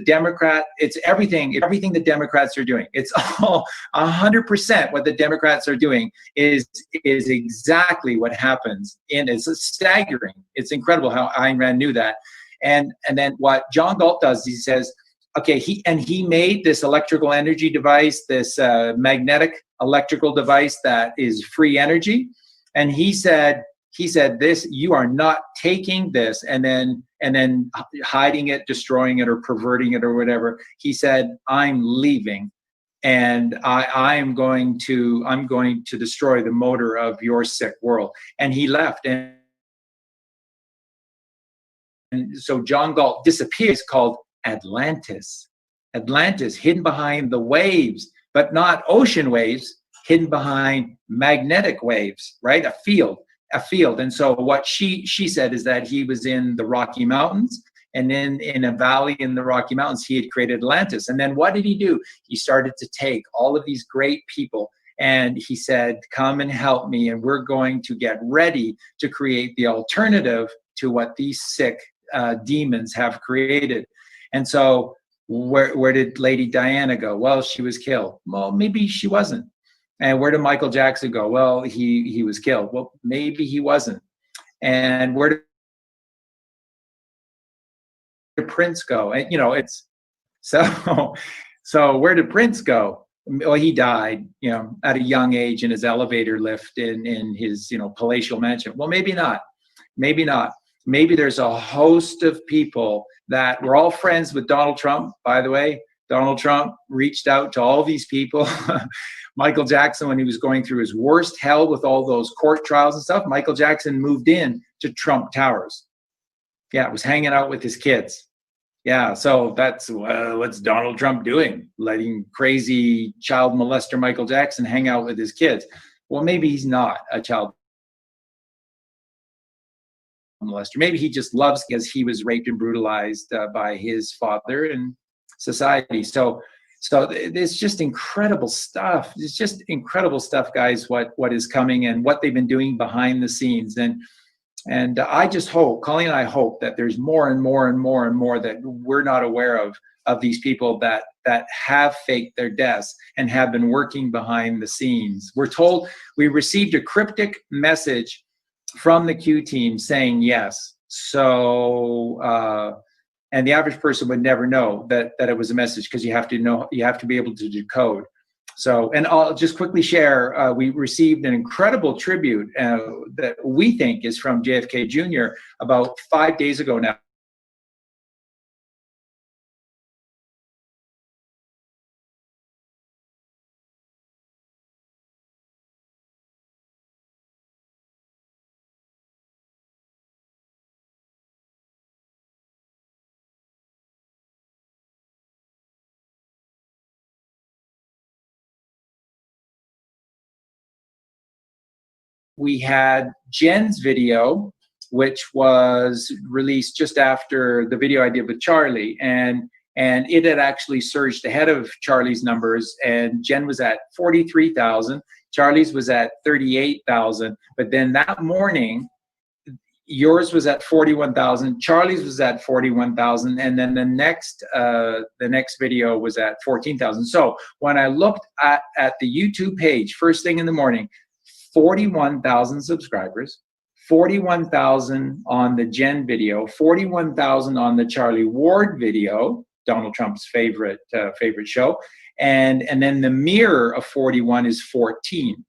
Speaker 1: Democrat, it's everything the Democrats are doing. It's all 100% what the Democrats are doing is exactly what happens. And it's staggering. It's incredible how Ayn Rand knew that. And then what John Galt does, he says, okay, he made this electrical energy device, this magnetic electrical device that is free energy. And he said, this, you are not taking this and then hiding it, destroying it, or perverting it, or whatever. He said, I'm leaving, and I'm going to destroy the motor of your sick world. And he left, and so John Galt disappears, called Atlantis, hidden behind the waves, but not ocean waves, hidden behind magnetic waves, right? A field. And so what she said is that he was in the Rocky Mountains, and then in a valley in the Rocky Mountains, he had created Atlantis. And then what did he do? He started to take all of these great people, and he said, come and help me, and we're going to get ready to create the alternative to what these sick demons have created. And so where did Lady Diana go? Well, she was killed. Well, maybe she wasn't. And where did Michael Jackson go? Well, he was killed. Well, maybe he wasn't. And where did Prince go? And it's so where did Prince go? Well, he died, at a young age in his elevator lift in his, palatial mansion. Well, maybe not. Maybe there's a host of people that were all friends with Donald Trump, by the way. Donald Trump reached out to all these people. Michael Jackson, when he was going through his worst hell with all those court trials and stuff, Michael Jackson moved in to Trump Towers. Yeah, was hanging out with his kids. Yeah, so that's what's Donald Trump doing, letting crazy child molester Michael Jackson hang out with his kids. Well, maybe he's not a child molester. Maybe he just loves because he was raped and brutalized by his father and society. So it's just incredible stuff. It's just incredible stuff, guys, what is coming and what they've been doing behind the scenes. And I just hope, Colleen and I hope that there's more and more and more and more that we're not aware of these people that have faked their deaths and have been working behind the scenes. We're told we received a cryptic message from the Q team saying yes. So, and the average person would never know that it was a message, because you have to be able to decode. So, and I'll just quickly share, we received an incredible tribute that we think is from JFK Jr. about 5 days ago now. We had Jen's video, which was released just after the video I did with Chalrie, and it had actually surged ahead of Charlie's numbers, and Jen was at 43,000, Charlie's was at 38,000, but then that morning, yours was at 41,000, Charlie's was at 41,000, and then the next video was at 14,000. So when I looked at the YouTube page first thing in the morning, 41,000 subscribers, 41,000 on the Jen video, 41,000 on the Chalrie Ward video, Donald Trump's favorite show, and then the mirror of 41 is 14.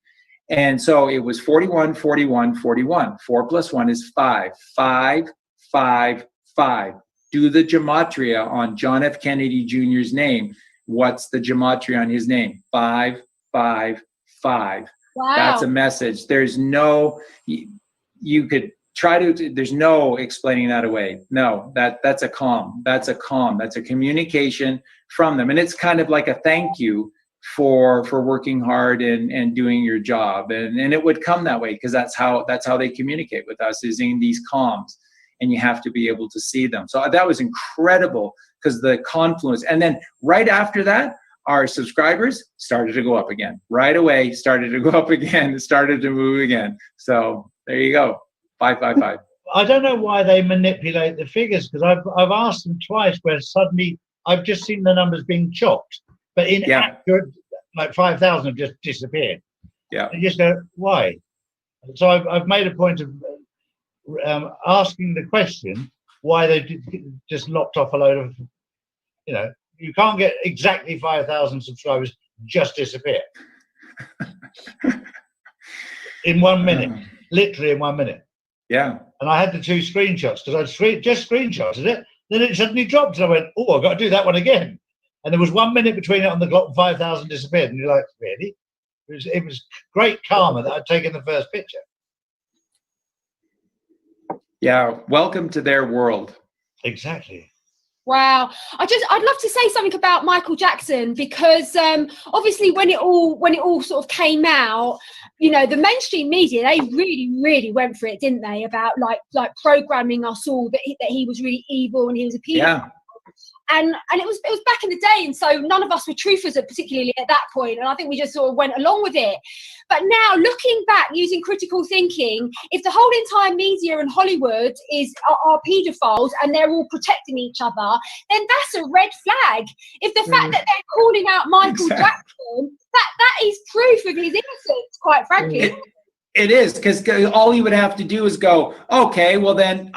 Speaker 1: And so it was 41, 41, 41. 4 plus 1 is 5. 5, 5, 5. Do the gematria on John F. Kennedy Jr.'s name. What's the gematria on his name? 5, 5, 5.
Speaker 3: Wow.
Speaker 1: That's a message. There's no, you could try to, there's no explaining that away. No, that's a calm. That's a calm. That's a communication from them. And it's kind of like a thank you for working hard and doing your job. And it would come that way, because that's how they communicate with us, is in these comms. And you have to be able to see them. So that was incredible, because the confluence. And then right after that, our subscribers started to go up again. Right away, started to go up again, started to move again. So there you go, 555.
Speaker 2: I don't know why they manipulate the figures, because I've asked them twice where suddenly I've just seen the numbers being chopped, but in accurate, like 5,000 have just disappeared.
Speaker 1: Yeah.
Speaker 2: You just go, why? So I've made a point of asking the question why they just lopped off a load of, you can't get exactly 5,000 subscribers just disappear in 1 minute, literally in 1 minute.
Speaker 1: Yeah.
Speaker 2: And I had the 2 screenshots, because I'd just screenshotted it. Then it suddenly dropped, and I went, oh, I've got to do that one again. And there was 1 minute between it on the clock, and 5,000 disappeared. And you're like, really? It was great karma that I'd taken the first picture.
Speaker 1: Yeah. Welcome to their world.
Speaker 2: Exactly.
Speaker 3: Wow. I'd love to say something about Michael Jackson, because obviously when it all sort of came out, the mainstream media, they really, really went for it, didn't they? About like programming us all that he was really evil and he was a pedophile.
Speaker 1: Yeah.
Speaker 3: And it was back in the day, and so none of us were truthers particularly at that point, and I think we just sort of went along with it. But now, looking back, using critical thinking, if the whole entire media and Hollywood are paedophiles and they're all protecting each other, then that's a red flag. If the fact that they're calling out Michael Jackson, that is proof of his innocence, quite frankly.
Speaker 1: It is, because all you would have to do is go, okay, well then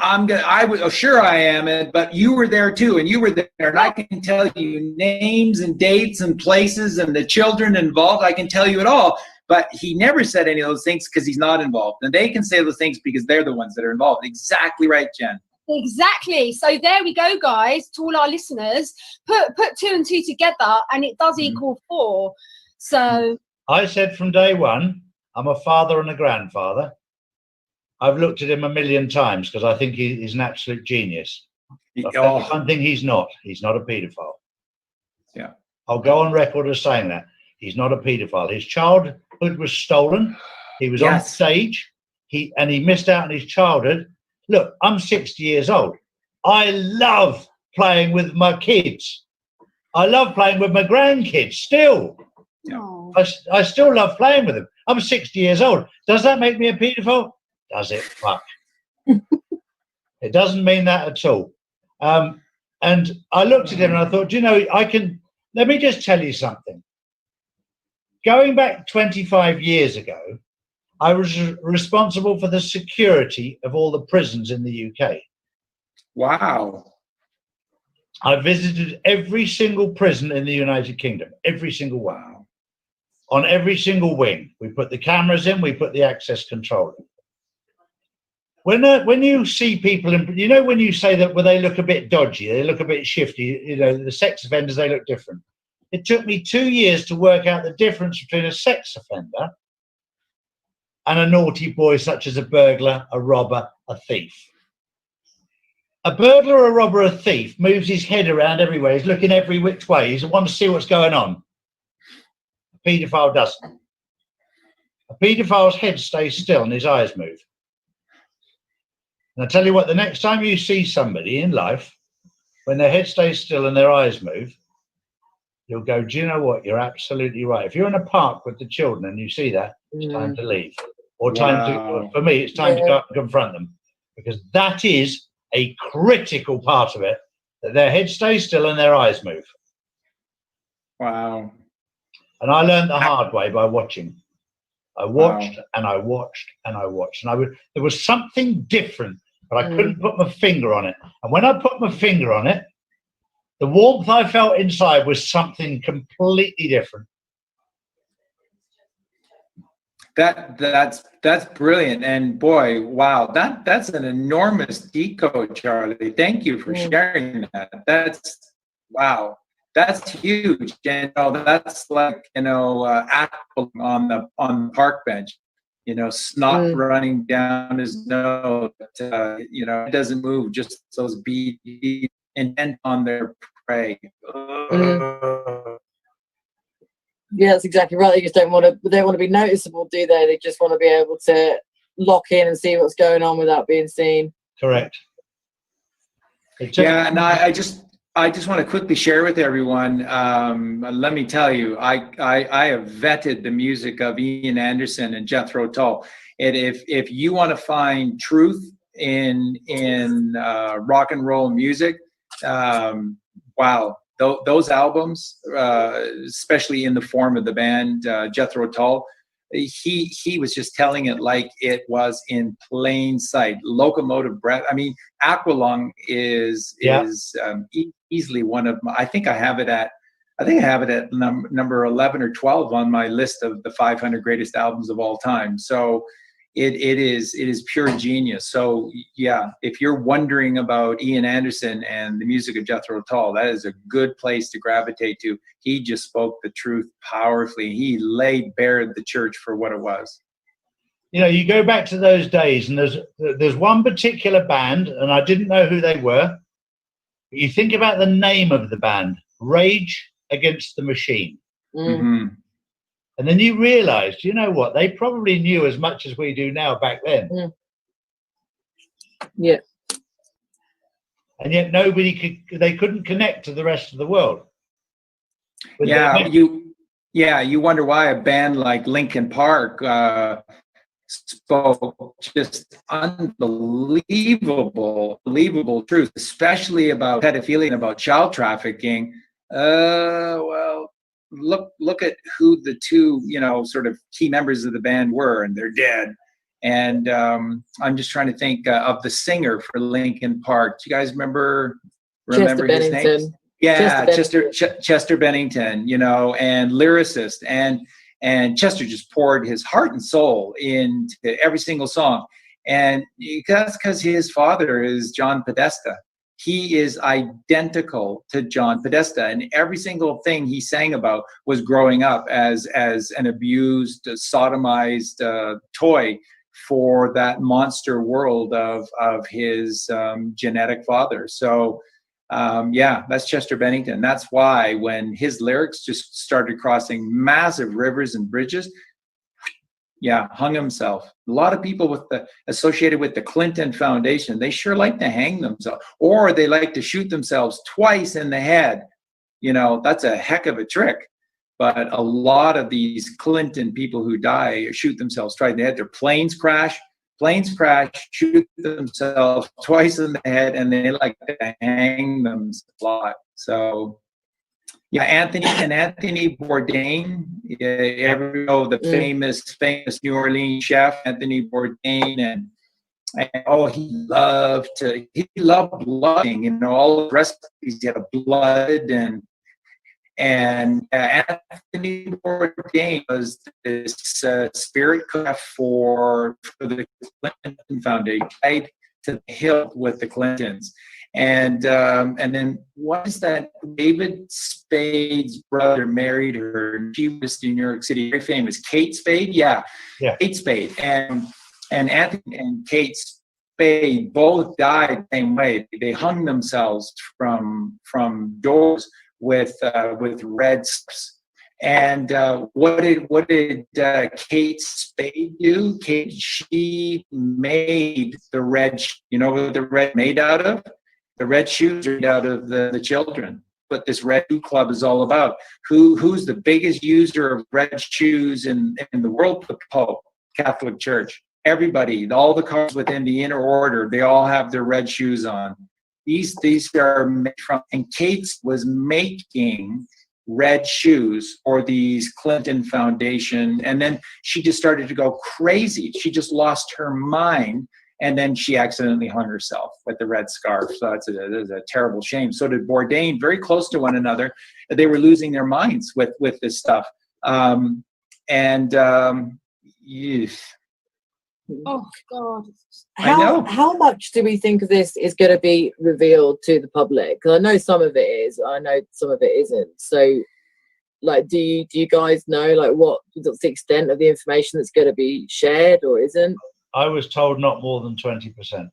Speaker 1: sure I am, but you were there too, and you were there, and I can tell you names and dates and places and the children involved. I can tell you it all, but he never said any of those things because he's not involved, and they can say those things because they're the ones that are involved. Exactly right, Jen.
Speaker 3: Exactly. So there we go, guys. To all our listeners, put 2 and 2 together, and it does equal 4. So
Speaker 2: I said from day one, I'm a father and a grandfather. I've looked at him a million times because I think he's an absolute genius. I'll tell you one thing he's not a paedophile.
Speaker 1: Yeah.
Speaker 2: I'll go on record as saying that. He's not a paedophile. His childhood was stolen. He was on stage. He missed out on his childhood. Look, I'm 60 years old. I love playing with my kids. I love playing with my grandkids still.
Speaker 1: Yeah.
Speaker 2: I still love playing with them. I'm 60 years old. Does that make me a paedophile? Does it? Fuck. It doesn't mean that at all. And I looked at him and I thought, let me just tell you something. Going back 25 years ago, I was responsible for the security of all the prisons in the UK.
Speaker 1: Wow.
Speaker 2: I visited every single prison in the United Kingdom, every single one.
Speaker 1: Wow.
Speaker 2: On every single wing. We put the cameras in, we put the access control in. When you see people, when you say that, well, they look a bit dodgy, they look a bit shifty, the sex offenders, they look different. It took me 2 years to work out the difference between a sex offender and a naughty boy, such as a burglar, a robber, a thief. A burglar, a robber, a thief moves his head around everywhere. He's looking every which way. He wants to see what's going on. A paedophile doesn't. A paedophile's head stays still and his eyes move. And I tell you what, the next time you see somebody in life, when their head stays still and their eyes move, you'll go, do you know what? You're absolutely right. If you're in a park with the children and you see that, it's time to leave. Or for me, it's time to go up and confront them. Because that is a critical part of it, that their head stays still and their eyes move.
Speaker 1: Wow.
Speaker 2: And I learned the hard way by watching. I watched and I watched and I watched. And there was something different, but I couldn't put my finger on it. And when I put my finger on it, the warmth I felt inside was something completely different.
Speaker 1: That's brilliant. And boy, wow, that's an enormous decode, Charlie. Thank you for sharing that. Wow. That's huge. And that's like, Apple on the park bench, snot running down his nose, it doesn't move, just those bees intent on their prey.
Speaker 4: Yeah, that's exactly right. They just don't want to be noticeable, do they? They just want to be able to lock in and see what's going on without being seen.
Speaker 2: Correct.
Speaker 1: Yeah, and I just want to quickly share with everyone. Let me tell you, I have vetted the music of Ian Anderson and Jethro Tull. And if you want to find truth in rock and roll music, wow, those albums, especially in the form of the band Jethro Tull, he was just telling it like it was in plain sight. Locomotive Breath. I mean, Aqualung is easily one of my. I think I have it at number 11 or 12 on my list of the 500 greatest albums of all time. So it is pure genius. So yeah, if you're wondering about Ian Anderson and the music of Jethro Tull, that is a good place to gravitate to. He just spoke the truth powerfully. He laid bare the church for what it was.
Speaker 2: You go back to those days, and there's one particular band, and I didn't know who they were. But you think about the name of the band, Rage Against the Machine.
Speaker 1: Mm-hmm.
Speaker 2: And then you realize, you know what? They probably knew as much as we do now back then.
Speaker 4: Yeah.
Speaker 2: And yet they couldn't connect to the rest of the world.
Speaker 1: You wonder why a band like Linkin Park spoke just unbelievable truth, especially about pedophilia and about child trafficking. Well, look at who the two, sort of key members of the band were, and they're dead. And I'm just trying to think of the singer for Linkin Park. Do you guys remember his name? Yeah, Chester Bennington, and lyricist. And Chester just poured his heart and soul into every single song. And that's because his father is John Podesta. He is identical to John Podesta, and every single thing he sang about was growing up as an abused, sodomized toy for that monster world of his genetic father. So yeah, that's Chester Bennington. That's why when his lyrics just started crossing massive rivers and bridges, yeah, hung himself. A lot of people associated with the Clinton Foundation, they sure like to hang themselves, or they like to shoot themselves twice in the head. You know, that's a heck of a trick. But a lot of these Clinton people who die shoot themselves twice in the head. Their planes crash, shoot themselves twice in the head, and they like to hang themselves a lot. So, yeah, Anthony Bourdain, the famous New Orleans chef, Anthony Bourdain, and oh, he loved blooding, you know, all the recipes he had a blood, and Anthony Bourdain was this spirit cook for the Clinton Foundation, tied to the hilt with the Clintons. And then what is that? David Spade's brother married her, and she was in New York City, very famous. Kate Spade, yeah. Kate Spade, and Anthony and Kate Spade both died the same way. They hung themselves from doors with red strips. And what did Kate Spade do? She made the red. You know what the red made out of? The red shoes are made out of the children. What this Red Shoe Club is all about. Who's the biggest user of red shoes in the world? The Pope, Catholic Church. Everybody, all the cars within the inner order, they all have their red shoes on. These are made from, and Kate was making red shoes for these Clinton Foundation, and then she just started to go crazy. She just lost her mind, and then she accidentally hung herself with the red scarf. So that's a terrible shame. So did Bourdain, very close to one another. They were losing their minds with this stuff.
Speaker 3: Oh God!
Speaker 1: I know.
Speaker 4: How much do we think of this is going to be revealed to the public? Because I know some of it is. I know some of it isn't. So, like, do you guys know, like, what's the extent of the information that's going to be shared or isn't?
Speaker 2: I was told not more than 20%.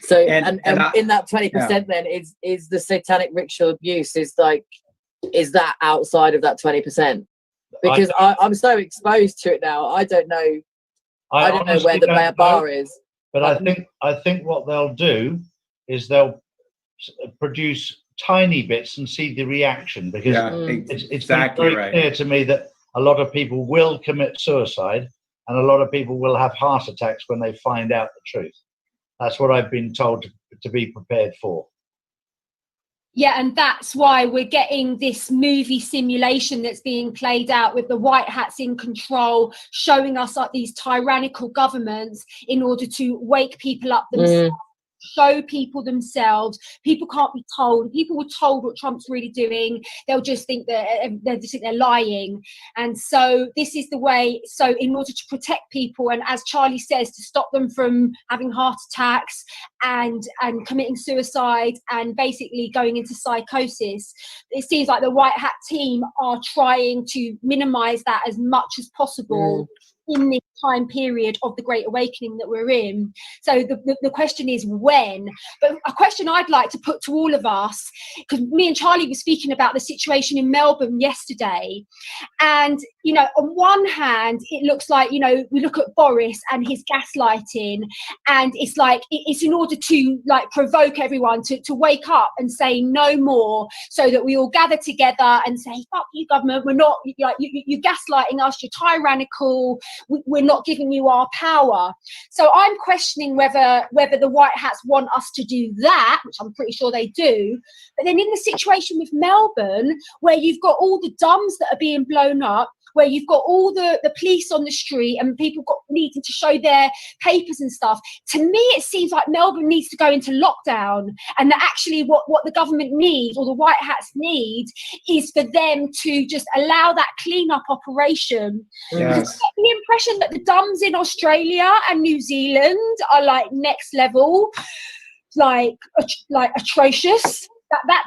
Speaker 4: So, and in that 20%, then is the satanic ritual abuse is that outside of that 20%? Because I'm so exposed to it now. I don't know. I don't know where the bar is.
Speaker 2: But I think what they'll do is they'll produce tiny bits and see the reaction, because it's
Speaker 1: exactly
Speaker 2: very clear to me that a lot of people will commit suicide and a lot of people will have heart attacks when they find out the truth. That's what I've been told to be prepared for.
Speaker 3: Yeah, and that's why we're getting this movie simulation that's being played out with the white hats in control, showing us like these tyrannical governments in order to wake people up themselves, show people themselves. People can't be told. If people were told what Trump's really doing, they'll just think they're lying. And so this is the way. So in order to protect people, and as Charlie says, to stop them from having heart attacks and committing suicide and basically going into psychosis, it seems like the white hat team are trying to minimize that as much as possible in this time period of the Great Awakening that we're in. So the question is when. But a question I'd like to put to all of us, because me and Charlie were speaking about the situation in Melbourne yesterday, and you know, on one hand it looks like, you know, we look at Boris and his gaslighting, and it's like it's in order to like provoke everyone to wake up and say no more, so that we all gather together and say, fuck you government, we're not, like, you're gaslighting us, you're tyrannical, we're not giving you our power. So I'm questioning whether the white hats want us to do that, which I'm pretty sure they do. But then in the situation with Melbourne, where you've got all the dams that are being blown up, where you've got all the police on the street and people needing to show their papers and stuff, to me it seems like Melbourne needs to go into lockdown, and that actually what the government needs, or the white hats need, is for them to just allow that clean-up operation. Because I get the impression that the dams in Australia and New Zealand are like next level, like atrocious.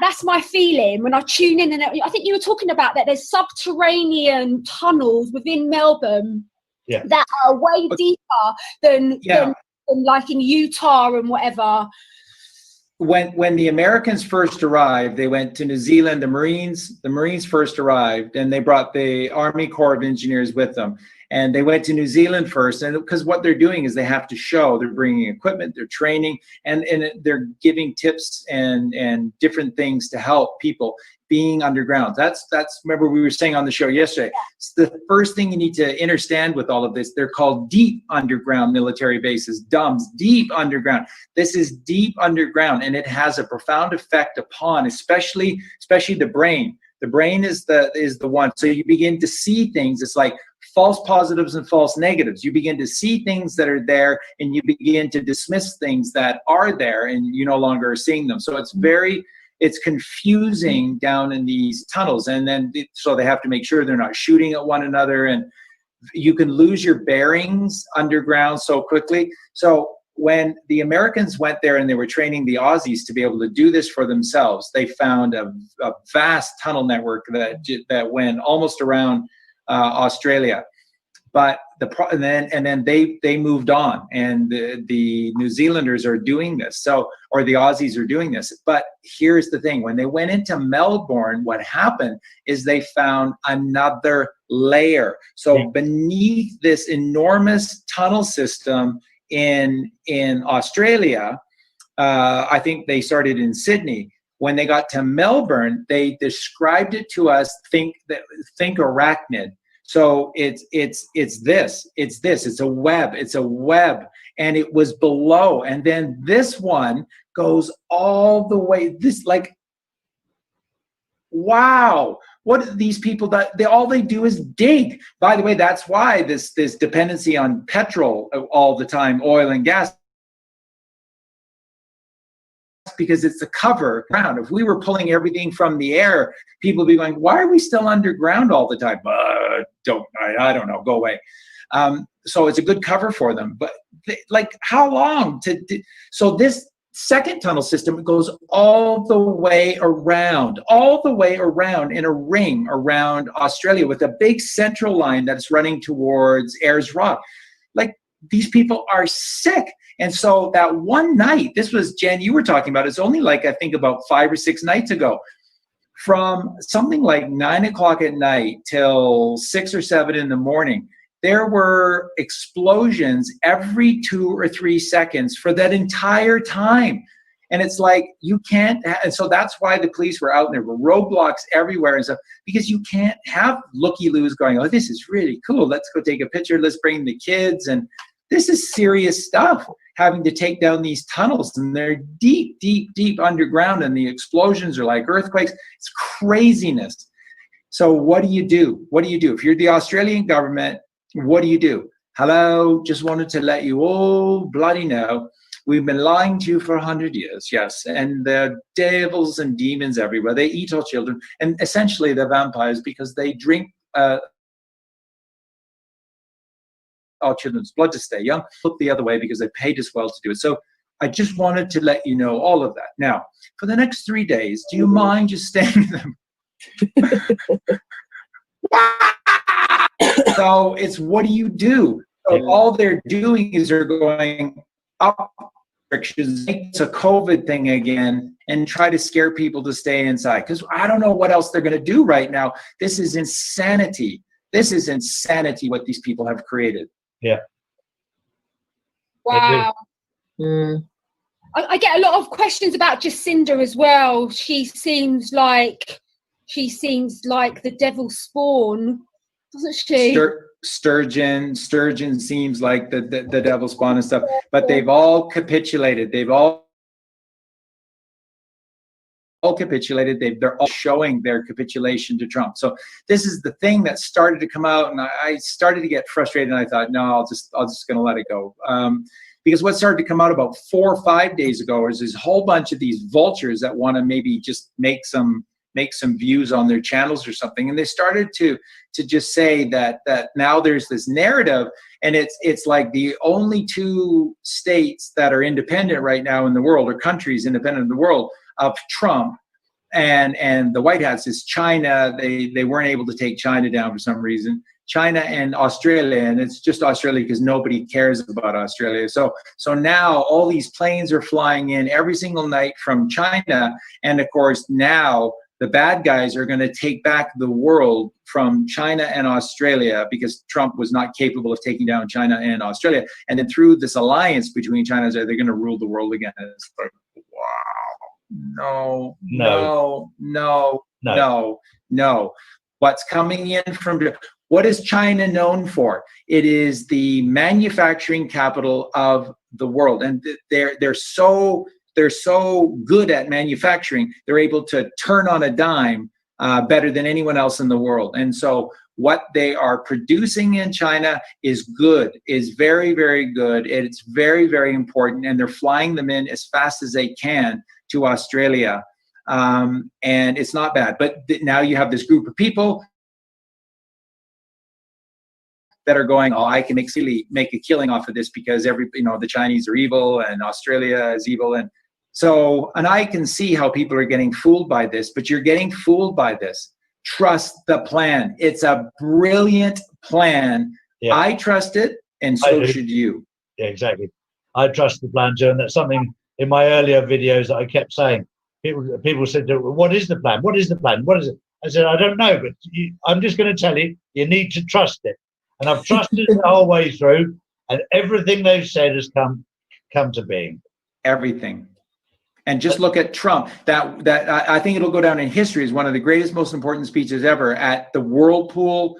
Speaker 3: That's my feeling when I tune in. And I think you were talking about that there's subterranean tunnels within Melbourne that are way deeper than like in Utah and whatever.
Speaker 1: When the Americans first arrived, they went to New Zealand. The Marines first arrived, and they brought the Army Corps of Engineers with them. And they went to New Zealand first, and because what they're doing is they have to show they're bringing equipment, they're training, and they're giving tips and different things to help people being underground. That's remember we were saying on the show yesterday. It's the first thing you need to understand with all of this. They're called deep underground military bases, DUMBs, deep underground. This is deep underground, and it has a profound effect upon, especially the brain. The brain is the one. So you begin to see things. It's like false positives and false negatives. You begin to see things that are there, and you begin to dismiss things that are there, and you no longer are seeing them. So it's confusing down in these tunnels. And then so they have to make sure they're not shooting at one another, and you can lose your bearings underground so quickly. So when the Americans went there and they were training the Aussies to be able to do this for themselves, they found a vast tunnel network that went almost around Australia. But and then they moved on, and the New Zealanders are doing this, or the Aussies are doing this. But here's the thing: when they went into Melbourne, what happened is they found another layer. So beneath this enormous tunnel system in Australia, I think they started in Sydney. When they got to Melbourne, they described it to us. Think arachnid. So it's a web, and it was below. And then this one goes all the way, wow, what do these people do? All they do is dig. By the way, that's why this dependency on petrol all the time, oil and gas, because it's the cover ground. If we were pulling everything from the air, people would be going, why are we still underground all the time? I don't know, go away. So it's a good cover for them. But how long? So this second tunnel system goes all the way around in a ring around Australia, with a big central line that's running towards Ayers Rock. These people are sick. And so that one night, this was, Jen, you were talking about, it's only I think about 5 or 6 nights ago, from something like 9 o'clock at night till 6 or 7 in the morning, there were explosions every 2 or 3 seconds for that entire time. And it's you can't, and so that's why the police were out, and there were roadblocks everywhere and stuff, because you can't have looky-loos going, oh, this is really cool, let's go take a picture, let's bring the kids. And this is serious stuff, having to take down these tunnels, and they're deep, deep, deep underground, and the explosions are like earthquakes. It's craziness. So what do you do? If you're the Australian government, what do you do? Hello, just wanted to let you all bloody know, we've been lying to you for 100 years, yes, and there are devils and demons everywhere. They eat our children, and essentially they're vampires because they drink our children's blood to stay young. Look the other way because they paid us well to do it. So I just wanted to let you know all of that. Now, for the next 3 days, do you mind just staying with them? So it's, what do you do? So all they're doing is they're going up restrictions, it's a COVID thing again, and try to scare people to stay inside. Because I don't know what else they're going to do right now. This is insanity. This is insanity what these people have created.
Speaker 2: Yeah.
Speaker 3: Wow. I get a lot of questions about Jacinda as well. She seems like the devil's spawn, doesn't she? Sturgeon
Speaker 1: seems like the devil's spawn and stuff. But they've all capitulated. They're all showing their capitulation to Trump. So this is the thing that started to come out, and I started to get frustrated, and I thought, no, I'll just gonna let it go. Because what started to come out about 4 or 5 days ago is this whole bunch of these vultures that want to maybe just make some views on their channels or something, and they started to just say that now there's this narrative, and it's like the only 2 states that are independent right now in the world, or countries independent in the world of Trump and the White House, is China. They weren't able to take China down for some reason, China and Australia, and it's just Australia because nobody cares about Australia. So now all these planes are flying in every single night from China, and of course now the bad guys are going to take back the world from China and Australia because Trump was not capable of taking down China and Australia. And then through this alliance between China and Australia, they're going to rule the world again. And it's like, wow, no. What's coming in from, what is China known for? It is the manufacturing capital of the world. And they're so good at manufacturing, they're able to turn on a dime better than anyone else in the world. And so what they are producing in China is good, is very, very good. It's very, very important. And they're flying them in as fast as they can to Australia. And it's not bad. But now you have this group of people that are going, oh, I can make a killing off of this because the Chinese are evil and Australia is evil. And I can see how people are getting fooled by this, but you're getting fooled by this. Trust the plan. It's a brilliant plan. Yeah. I trust it, and so should you.
Speaker 2: Yeah, exactly. I trust the plan too, and that's something in my earlier videos that I kept saying. People said, what is the plan? What is the plan? What is it? I said, I don't know, but I'm just going to tell you, you need to trust it. And I've trusted it the whole way through, and everything they've said has come to being.
Speaker 1: Everything. And just look at Trump. That I think it'll go down in history as one of the greatest, most important speeches ever at the Whirlpool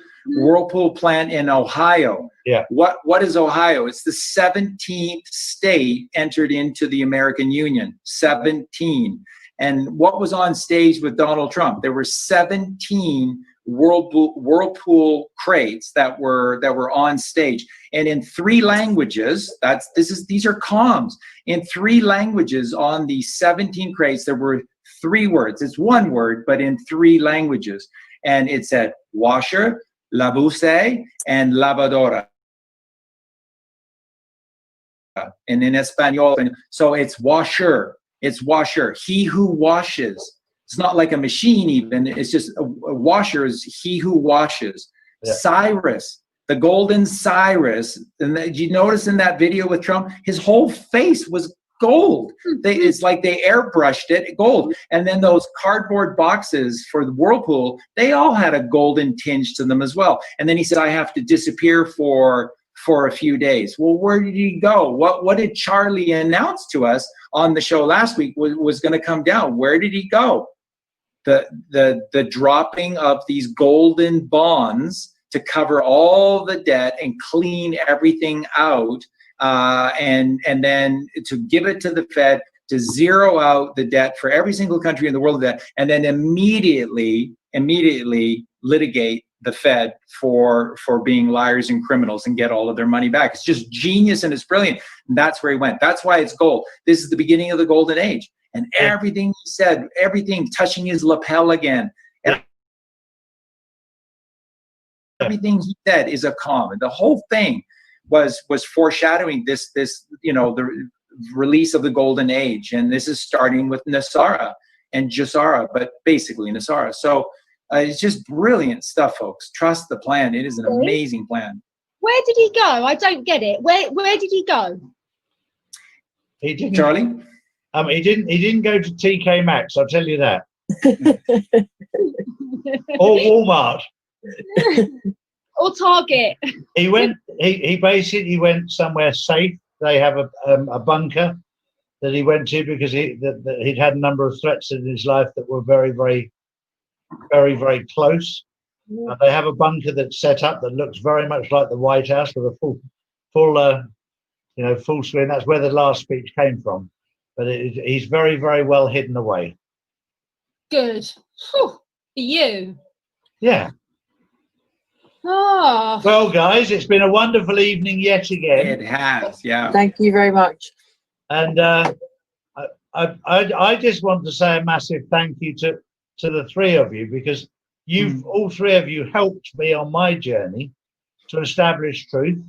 Speaker 1: plant in Ohio.
Speaker 2: Yeah.
Speaker 1: What is Ohio? It's the 17th state entered into the American Union. 17. And what was on stage with Donald Trump? There were 17 Whirlpool crates that were on stage, and in 3 languages. These are comms. In 3 languages on the 17 crates, there were 3 words. It's 1 word, but in 3 languages, and it said washer, lavuse, and lavadora. And in Espanol, so it's washer. It's washer. He who washes. It's not like a machine even. It's just a washer is he who washes. Yeah. Cyrus, the golden Cyrus. And you notice in that video with Trump, his whole face was gold. It's like they airbrushed it gold. And then those cardboard boxes for the Whirlpool, they all had a golden tinge to them as well. And then he said, I have to disappear for a few days. Well, where did he go? What did Chalrie announce to us on the show last week was going to come down? Where did he go? The dropping of these golden bonds to cover all the debt and clean everything out, and then to give it to the Fed to zero out the debt for every single country in the world, and then immediately litigate the Fed for being liars and criminals and get all of their money back. It's just genius and it's brilliant. And that's where he went. That's why it's gold. This is the beginning of the golden age. And everything he said, everything touching his lapel again, and everything he said is a calm. And the whole thing was foreshadowing this, the release of the golden age. And this is starting with Nasara and Jasara, but basically Nasara. So it's just brilliant stuff, folks. Trust the plan. It is an amazing plan.
Speaker 3: Where did he go? I don't get it. Where did he go?
Speaker 2: He didn't.
Speaker 1: Chalrie?
Speaker 2: He didn't go to TK Maxx, I'll tell you that. Or Walmart.
Speaker 3: Or Target.
Speaker 2: He basically went somewhere safe. They have a bunker that he went to because he'd had a number of threats in his life that were very, very, very, very close. They have a bunker that's set up that looks very much like the White House with a full screen. That's where the last speech came from. But he's very, very well hidden away.
Speaker 3: Good. Whew. For you.
Speaker 2: Yeah.
Speaker 3: Oh.
Speaker 2: Well, guys, it's been a wonderful evening yet again.
Speaker 1: It has, yeah.
Speaker 4: Thank you very much.
Speaker 2: And I just want to say a massive thank you to the 3 of you, because all 3 of you helped me on my journey to establish truth.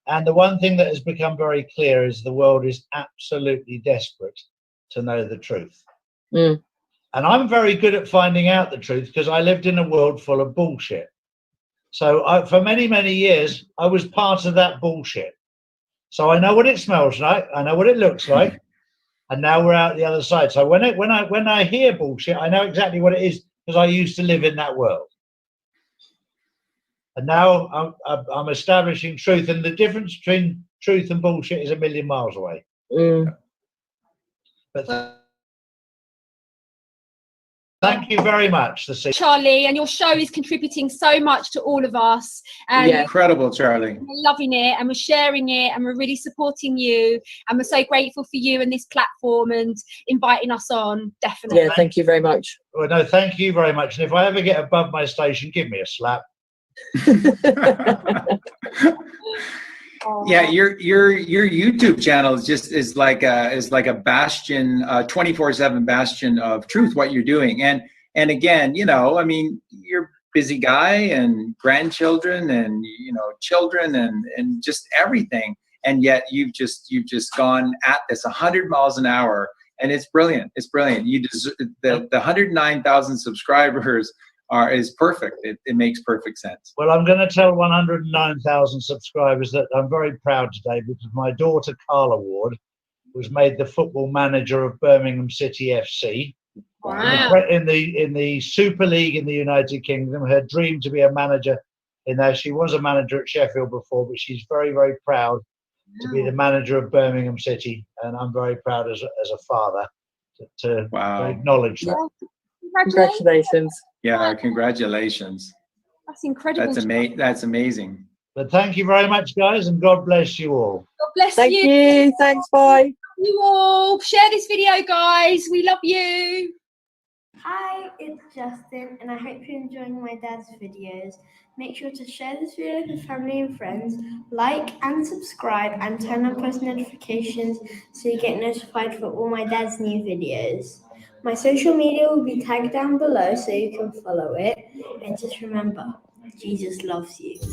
Speaker 2: And the one thing that has become very clear is the world is absolutely desperate to know the truth. And I'm very good at finding out the truth because I lived in a world full of bullshit. So for many, many years, I was part of that bullshit. So I know what it smells like. I know what it looks like. And now we're out the other side. So when I hear bullshit, I know exactly what it is because I used to live in that world. And now I'm establishing truth, and the difference between truth and bullshit is a million miles away. But thank you very much,
Speaker 3: Chalrie, and your show is contributing so much to all of us. And
Speaker 1: incredible, Chalrie.
Speaker 3: we're loving it, and we're sharing it, and we're really supporting you, and we're so grateful for you and this platform and inviting us on. Definitely.
Speaker 4: Yeah, thank you very much.
Speaker 2: Well, no, thank you very much. And if I ever get above my station, give me a slap.
Speaker 1: Yeah, your YouTube channel is like a bastion, 24/7 bastion of truth. What you're doing, and again, I mean, you're a busy guy and grandchildren and children and just everything, and yet you've just gone at this 100 miles an hour, and it's brilliant. It's brilliant. You deserve the 109,000 subscribers. Is perfect. It makes perfect sense.
Speaker 2: Well, I'm going to tell 109,000 subscribers that I'm very proud today because my daughter Carla Ward was made the football manager of Birmingham City FC.
Speaker 3: Wow.
Speaker 2: In the Super League in the United Kingdom. Her dream to be a manager in there. She was a manager at Sheffield before, but she's very, very proud to be the manager of Birmingham City, and I'm very proud as a father to acknowledge that.
Speaker 4: Congratulations.
Speaker 1: Yeah, congratulations.
Speaker 3: That's incredible.
Speaker 1: That's amazing.
Speaker 2: But thank you very much, guys, and God bless you all.
Speaker 3: God bless
Speaker 4: Thank
Speaker 3: you.
Speaker 4: you. Thanks. Bye.
Speaker 3: You all. Share this video, guys. We love you.
Speaker 5: Hi, it's Justin, and I hope you're enjoying my dad's videos. Make sure to share this video with family and friends, like and subscribe, and turn on post notifications so you get notified for all my dad's new videos. My social media will be tagged down below so you can follow it. And just remember, Jesus loves you.